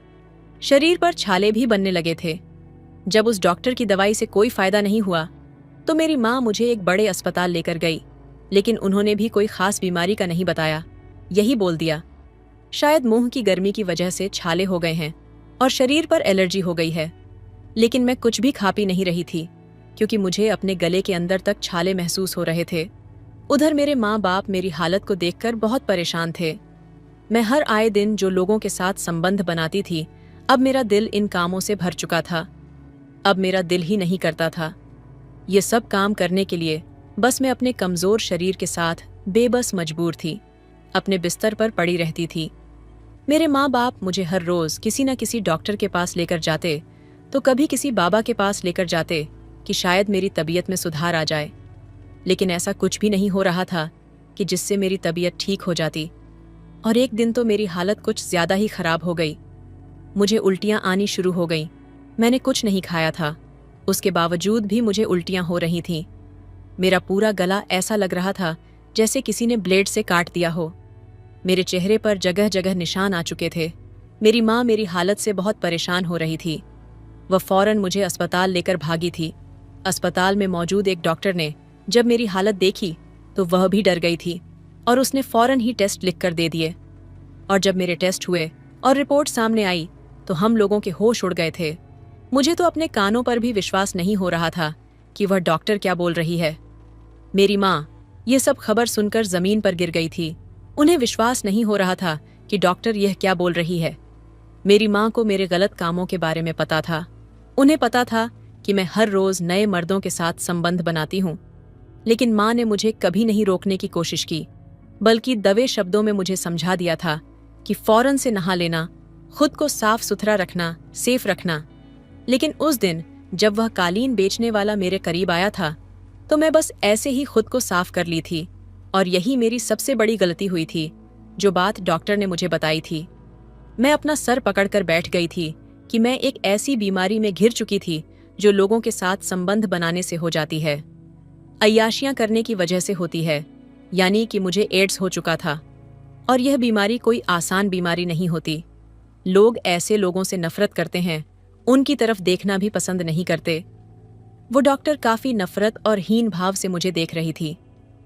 शरीर पर छाले भी बनने लगे थे। जब उस डॉक्टर की दवाई से कोई फायदा नहीं हुआ तो मेरी माँ मुझे एक बड़े अस्पताल लेकर गई, लेकिन उन्होंने भी कोई खास बीमारी का नहीं बताया। यही बोल दिया शायद मुंह की गर्मी की वजह से छाले हो गए हैं और शरीर पर एलर्जी हो गई है। लेकिन मैं कुछ भी खा पी नहीं रही थी, क्योंकि मुझे अपने गले के अंदर तक छाले महसूस हो रहे थे। उधर मेरे माँ बाप मेरी हालत को देखकर बहुत परेशान थे। मैं हर आए दिन जो लोगों के साथ संबंध बनाती थी, अब मेरा दिल इन कामों से भर चुका था। अब मेरा दिल ही नहीं करता था। ये सब काम करने के लिए बस मैं अपने कमज़ोर शरीर के साथ बेबस मजबूर थी। अपने बिस्तर पर पड़ी रहती थी। मेरे माँ बाप मुझे हर रोज़ किसी न किसी डॉक्टर के पास लेकर जाते, तो कभी किसी बाबा के पास लेकर जाते कि शायद मेरी तबीयत में सुधार आ जाए। लेकिन ऐसा कुछ भी नहीं हो रहा था कि जिससे मेरी तबीयत ठीक हो जाती। और एक दिन तो मेरी हालत कुछ ज़्यादा ही ख़राब हो गई। मुझे उल्टियाँ आनी शुरू हो गईं। मैंने कुछ नहीं खाया था, उसके बावजूद भी मुझे उल्टियाँ हो रही थीं। मेरा पूरा गला ऐसा लग रहा था जैसे किसी ने ब्लेड से काट दिया हो। मेरे चेहरे पर जगह जगह निशान आ चुके थे। मेरी माँ मेरी हालत से बहुत परेशान हो रही थी। वह फौरन मुझे अस्पताल लेकर भागी थी। अस्पताल में मौजूद एक डॉक्टर ने जब मेरी हालत देखी तो वह भी डर गई थी और उसने फौरन ही टेस्ट लिखकर दे दिए। और जब मेरे टेस्ट हुए और रिपोर्ट सामने आई तो हम लोगों के होश उड़ गए थे। मुझे तो अपने कानों पर भी विश्वास नहीं हो रहा था कि वह डॉक्टर क्या बोल रही है। मेरी माँ ये सब खबर सुनकर जमीन पर गिर गई थी। उन्हें विश्वास नहीं हो रहा था कि डॉक्टर यह क्या बोल रही है। मेरी माँ को मेरे गलत कामों के बारे में पता था। उन्हें पता था कि मैं हर रोज नए मर्दों के साथ संबंध बनाती हूँ। लेकिन माँ ने मुझे कभी नहीं रोकने की कोशिश की, बल्कि दबे शब्दों में मुझे समझा दिया था कि फौरन से नहा लेना, खुद को साफ सुथरा रखना, सेफ रखना। लेकिन उस दिन जब वह कालीन बेचने वाला मेरे करीब आया था तो मैं बस ऐसे ही खुद को साफ कर ली थी। और यही मेरी सबसे बड़ी गलती हुई थी, जो बात डॉक्टर ने मुझे बताई थी। मैं अपना सर पकड़कर बैठ गई थी कि मैं एक ऐसी बीमारी में घिर चुकी थी जो लोगों के साथ संबंध बनाने से हो जाती है, अय्याशियां करने की वजह से होती है। यानी कि मुझे एड्स हो चुका था। और यह बीमारी कोई आसान बीमारी नहीं होती। लोग ऐसे लोगों से नफरत करते हैं, उनकी तरफ देखना भी पसंद नहीं करते। वो डॉक्टर काफी नफरत और हीन भाव से मुझे देख रही थी।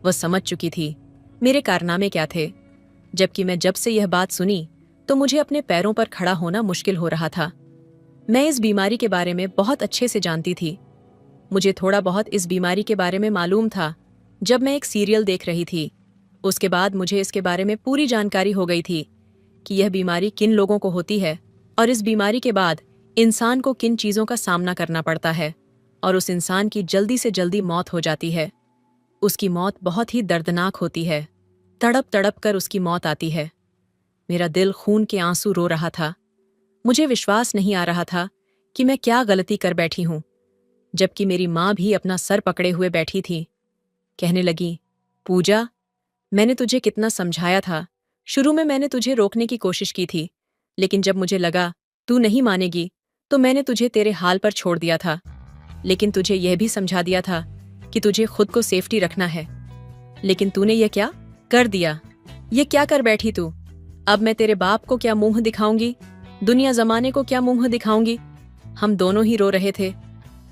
वह समझ चुकी थी मेरे कारनामे क्या थे। जबकि मैं जब से यह बात सुनी तो मुझे अपने पैरों पर खड़ा होना मुश्किल हो रहा था। मैं इस बीमारी के बारे में बहुत अच्छे से जानती थी। मुझे थोड़ा बहुत इस बीमारी के बारे में मालूम था जब मैं एक सीरियल देख रही थी। उसके बाद मुझे इसके बारे में पूरी जानकारी हो गई थी कि यह बीमारी किन लोगों को होती है और इस बीमारी के बाद इंसान को किन चीज़ों का सामना करना पड़ता है और उस इंसान की जल्दी से जल्दी मौत हो जाती है। उसकी मौत बहुत ही दर्दनाक होती है। तड़प तड़प कर उसकी मौत आती है। मेरा दिल खून के आंसू रो रहा था। मुझे विश्वास नहीं आ रहा था कि मैं क्या गलती कर बैठी हूँ। जबकि मेरी माँ भी अपना सर पकड़े हुए बैठी थी। कहने लगी, पूजा, मैंने तुझे कितना समझाया था। शुरू में मैंने तुझे रोकने की कोशिश की थी, लेकिन जब मुझे लगा तू नहीं मानेगी तो मैंने तुझे तेरे हाल पर छोड़ दिया था। लेकिन तुझे यह भी समझा दिया था कि तुझे खुद को सेफ्टी रखना है। लेकिन तूने यह क्या कर दिया? ये क्या कर बैठी तू? अब मैं तेरे बाप को क्या मुंह दिखाऊंगी? दुनिया जमाने को क्या मुंह दिखाऊंगी? हम दोनों ही रो रहे थे।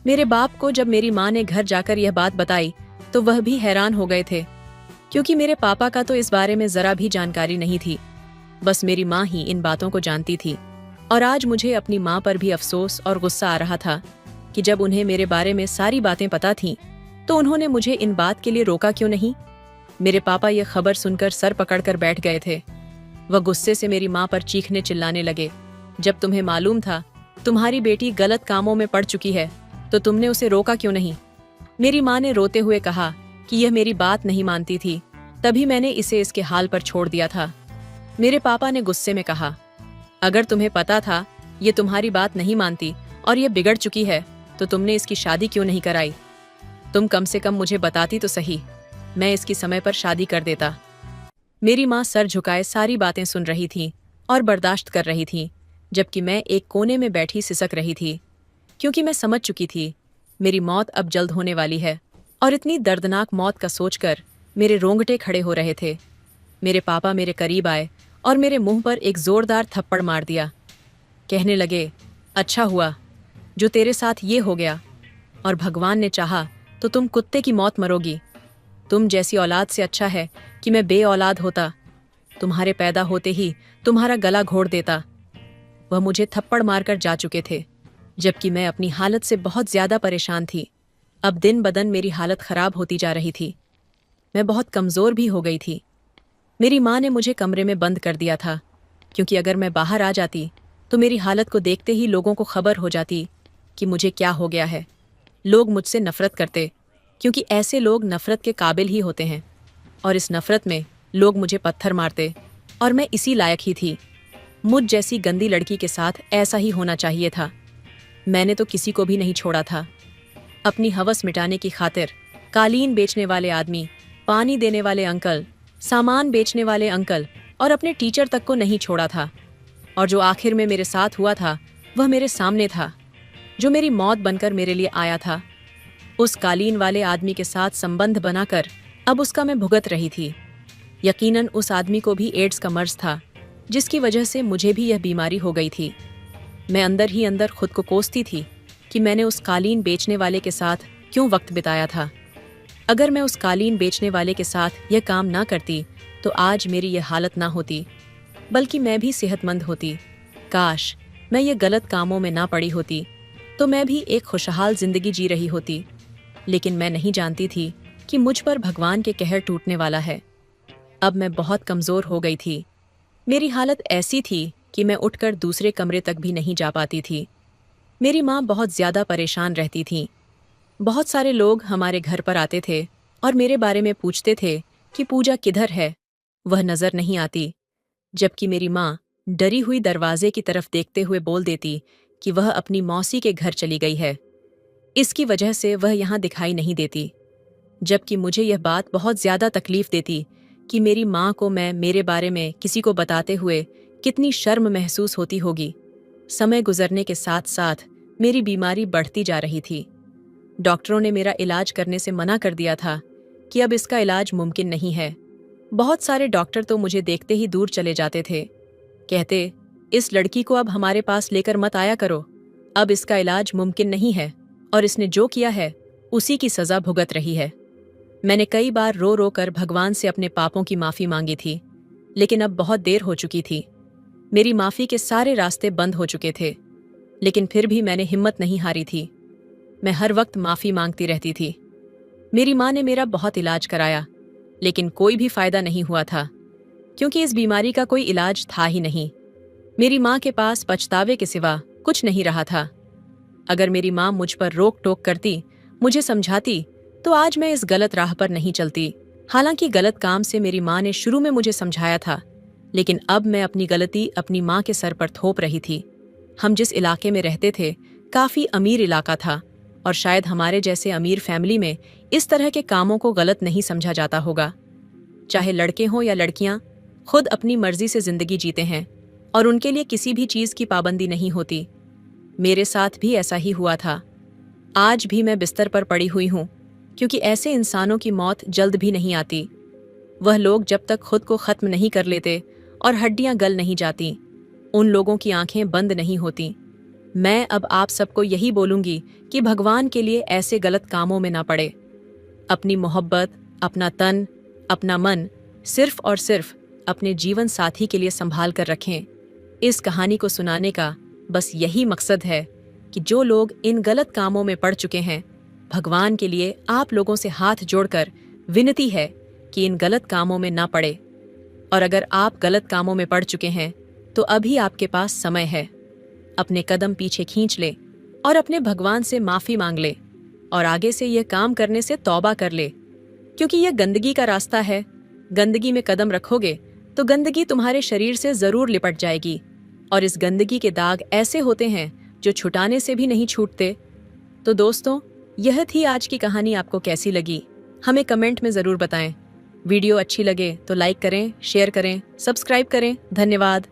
मेरे बाप को जब मेरी माँ ने घर जाकर यह बात बताई तो वह भी हैरान हो गए थे, क्योंकि मेरे पापा का तो इस बारे में जरा भी जानकारी नहीं थी। बस मेरी माँ ही इन बातों को जानती थी। और आज मुझे अपनी माँ पर भी अफसोस और गुस्सा आ रहा था कि जब उन्हें मेरे बारे में सारी बातें पता थीं तो उन्होंने मुझे इन बात के लिए रोका क्यों नहीं। मेरे पापा यह खबर सुनकर सर पकड़कर बैठ गए थे। वह गुस्से से मेरी माँ पर चीखने चिल्लाने लगे, जब तुम्हें मालूम था तुम्हारी बेटी गलत कामों में पड़ चुकी है तो तुमने उसे रोका क्यों नहीं। मेरी माँ ने रोते हुए कहा कि यह मेरी बात नहीं मानती थी, तभी मैंने इसे इसके हाल पर छोड़ दिया था। मेरे पापा ने गुस्से में कहा, अगर तुम्हें पता था ये तुम्हारी बात नहीं मानती और ये बिगड़ चुकी है तो तुमने इसकी शादी क्यों नहीं कराई। तुम कम से कम मुझे बताती तो सही, मैं इसकी समय पर शादी कर देता। मेरी माँ सर झुकाए सारी बातें सुन रही थी और बर्दाश्त कर रही थी, जबकि मैं एक कोने में बैठी सिसक रही थी, क्योंकि मैं समझ चुकी थी मेरी मौत अब जल्द होने वाली है। और इतनी दर्दनाक मौत का सोचकर मेरे रोंगटे खड़े हो रहे थे। मेरे पापा मेरे करीब आए और मेरे मुंह पर एक जोरदार थप्पड़ मार दिया। कहने लगे, अच्छा हुआ जो तेरे साथ ये हो गया, और भगवान ने चाहा तो तुम कुत्ते की मौत मरोगी। तुम जैसी औलाद से अच्छा है कि मैं बे औलाद होता। तुम्हारे पैदा होते ही तुम्हारा गला घोट देता। वह मुझे थप्पड़ मारकर जा चुके थे, जबकि मैं अपनी हालत से बहुत ज्यादा परेशान थी। अब दिन बदन मेरी हालत खराब होती जा रही थी। मैं बहुत कमजोर भी हो गई थी। मेरी माँ ने मुझे कमरे में बंद कर दिया था, क्योंकि अगर मैं बाहर आ जाती तो मेरी हालत को देखते ही लोगों को खबर हो जाती कि मुझे क्या हो गया है। लोग मुझसे नफरत करते, क्योंकि ऐसे लोग नफरत के काबिल ही होते हैं, और इस नफरत में लोग मुझे पत्थर मारते, और मैं इसी लायक ही थी। मुझ जैसी गंदी लड़की के साथ ऐसा ही होना चाहिए था। मैंने तो किसी को भी नहीं छोड़ा था। अपनी हवस मिटाने की खातिर कालीन बेचने वाले आदमी, पानी देने वाले अंकल, सामान बेचने वाले अंकल और अपने टीचर तक को नहीं छोड़ा था। और जो आखिर में मेरे साथ हुआ था वह मेरे सामने था, जो मेरी मौत बनकर मेरे लिए आया था। उस कालीन वाले आदमी के साथ संबंध बनाकर अब उसका मैं भुगत रही थी। यकीनन उस आदमी को भी एड्स का मर्ज था, जिसकी वजह से मुझे भी यह बीमारी हो गई थी। मैं अंदर ही अंदर खुद को कोसती थी कि मैंने उस कालीन बेचने वाले के साथ क्यों वक्त बिताया था। अगर मैं उस कालीन बेचने वाले के साथ यह काम ना करती तो आज मेरी यह हालत ना होती, बल्कि मैं भी सेहतमंद होती। काश मैं ये गलत कामों में ना पड़ी होती तो मैं भी एक खुशहाल जिंदगी जी रही होती। लेकिन मैं नहीं जानती थी कि मुझ पर भगवान के कहर टूटने वाला है। अब मैं बहुत कमज़ोर हो गई थी। मेरी हालत ऐसी थी कि मैं उठकर दूसरे कमरे तक भी नहीं जा पाती थी। मेरी माँ बहुत ज़्यादा परेशान रहती थी। बहुत सारे लोग हमारे घर पर आते थे और मेरे बारे में पूछते थे कि पूजा किधर है, वह नज़र नहीं आती। जबकि मेरी माँ डरी हुई दरवाजे की तरफ देखते हुए बोल देती कि वह अपनी मौसी के घर चली गई है, इसकी वजह से वह यहाँ दिखाई नहीं देती। जबकि मुझे यह बात बहुत ज़्यादा तकलीफ देती कि मेरी माँ को मैं मेरे बारे में किसी को बताते हुए कितनी शर्म महसूस होती होगी। समय गुजरने के साथ साथ मेरी बीमारी बढ़ती जा रही थी। डॉक्टरों ने मेरा इलाज करने से मना कर दिया था कि अब इसका इलाज मुमकिन नहीं है। बहुत सारे डॉक्टर तो मुझे देखते ही दूर चले जाते थे, कहते, इस लड़की को अब हमारे पास लेकर मत आया करो, अब इसका इलाज मुमकिन नहीं है और इसने जो किया है उसी की सज़ा भुगत रही है। मैंने कई बार रो रो कर भगवान से अपने पापों की माफ़ी मांगी थी, लेकिन अब बहुत देर हो चुकी थी। मेरी माफ़ी के सारे रास्ते बंद हो चुके थे, लेकिन फिर भी मैंने हिम्मत नहीं हारी थी। मैं हर वक्त माफ़ी मांगती रहती थी। मेरी माँ ने मेरा बहुत इलाज कराया, लेकिन कोई भी फ़ायदा नहीं हुआ था, क्योंकि इस बीमारी का कोई इलाज था ही नहीं। मेरी माँ के पास पछतावे के सिवा कुछ नहीं रहा था। अगर मेरी माँ मुझ पर रोक टोक करती, मुझे समझाती, तो आज मैं इस गलत राह पर नहीं चलती। हालांकि गलत काम से मेरी माँ ने शुरू में मुझे समझाया था, लेकिन अब मैं अपनी गलती अपनी माँ के सर पर थोप रही थी। हम जिस इलाके में रहते थे काफ़ी अमीर इलाका था, और शायद हमारे जैसे अमीर फैमिली में इस तरह के कामों को गलत नहीं समझा जाता होगा। चाहे लड़के हों या लड़कियां, खुद अपनी मर्जी से जिंदगी जीते हैं और उनके लिए किसी भी चीज़ की पाबंदी नहीं होती। मेरे साथ भी ऐसा ही हुआ था। आज भी मैं बिस्तर पर पड़ी हुई हूँ, क्योंकि ऐसे इंसानों की मौत जल्द भी नहीं आती। वह लोग जब तक खुद को ख़त्म नहीं कर लेते और हड्डियाँ गल नहीं जाती, उन लोगों की आंखें बंद नहीं होती। मैं अब आप सबको यही बोलूँगी कि भगवान के लिए ऐसे गलत कामों में ना पड़े। अपनी मोहब्बत, अपना तन, अपना मन सिर्फ और सिर्फ अपने जीवन साथी के लिए संभाल कर रखें। इस कहानी को सुनाने का बस यही मकसद है कि जो लोग इन गलत कामों में पड़ चुके हैं, भगवान के लिए आप लोगों से हाथ जोड़कर विनती है कि इन गलत कामों में ना पड़े। और अगर आप गलत कामों में पड़ चुके हैं तो अभी आपके पास समय है। अपने कदम पीछे खींच ले और अपने भगवान से माफ़ी मांग ले, और आगे से यह काम करने से तौबा कर ले, क्योंकि यह गंदगी का रास्ता है। गंदगी में कदम रखोगे तो गंदगी तुम्हारे शरीर से ज़रूर लिपट जाएगी, और इस गंदगी के दाग ऐसे होते हैं जो छुटाने से भी नहीं छूटते। तो दोस्तों, यह थी आज की कहानी। आपको कैसी लगी हमें कमेंट में ज़रूर बताएं। वीडियो अच्छी लगे तो लाइक करें, शेयर करें, सब्सक्राइब करें। धन्यवाद।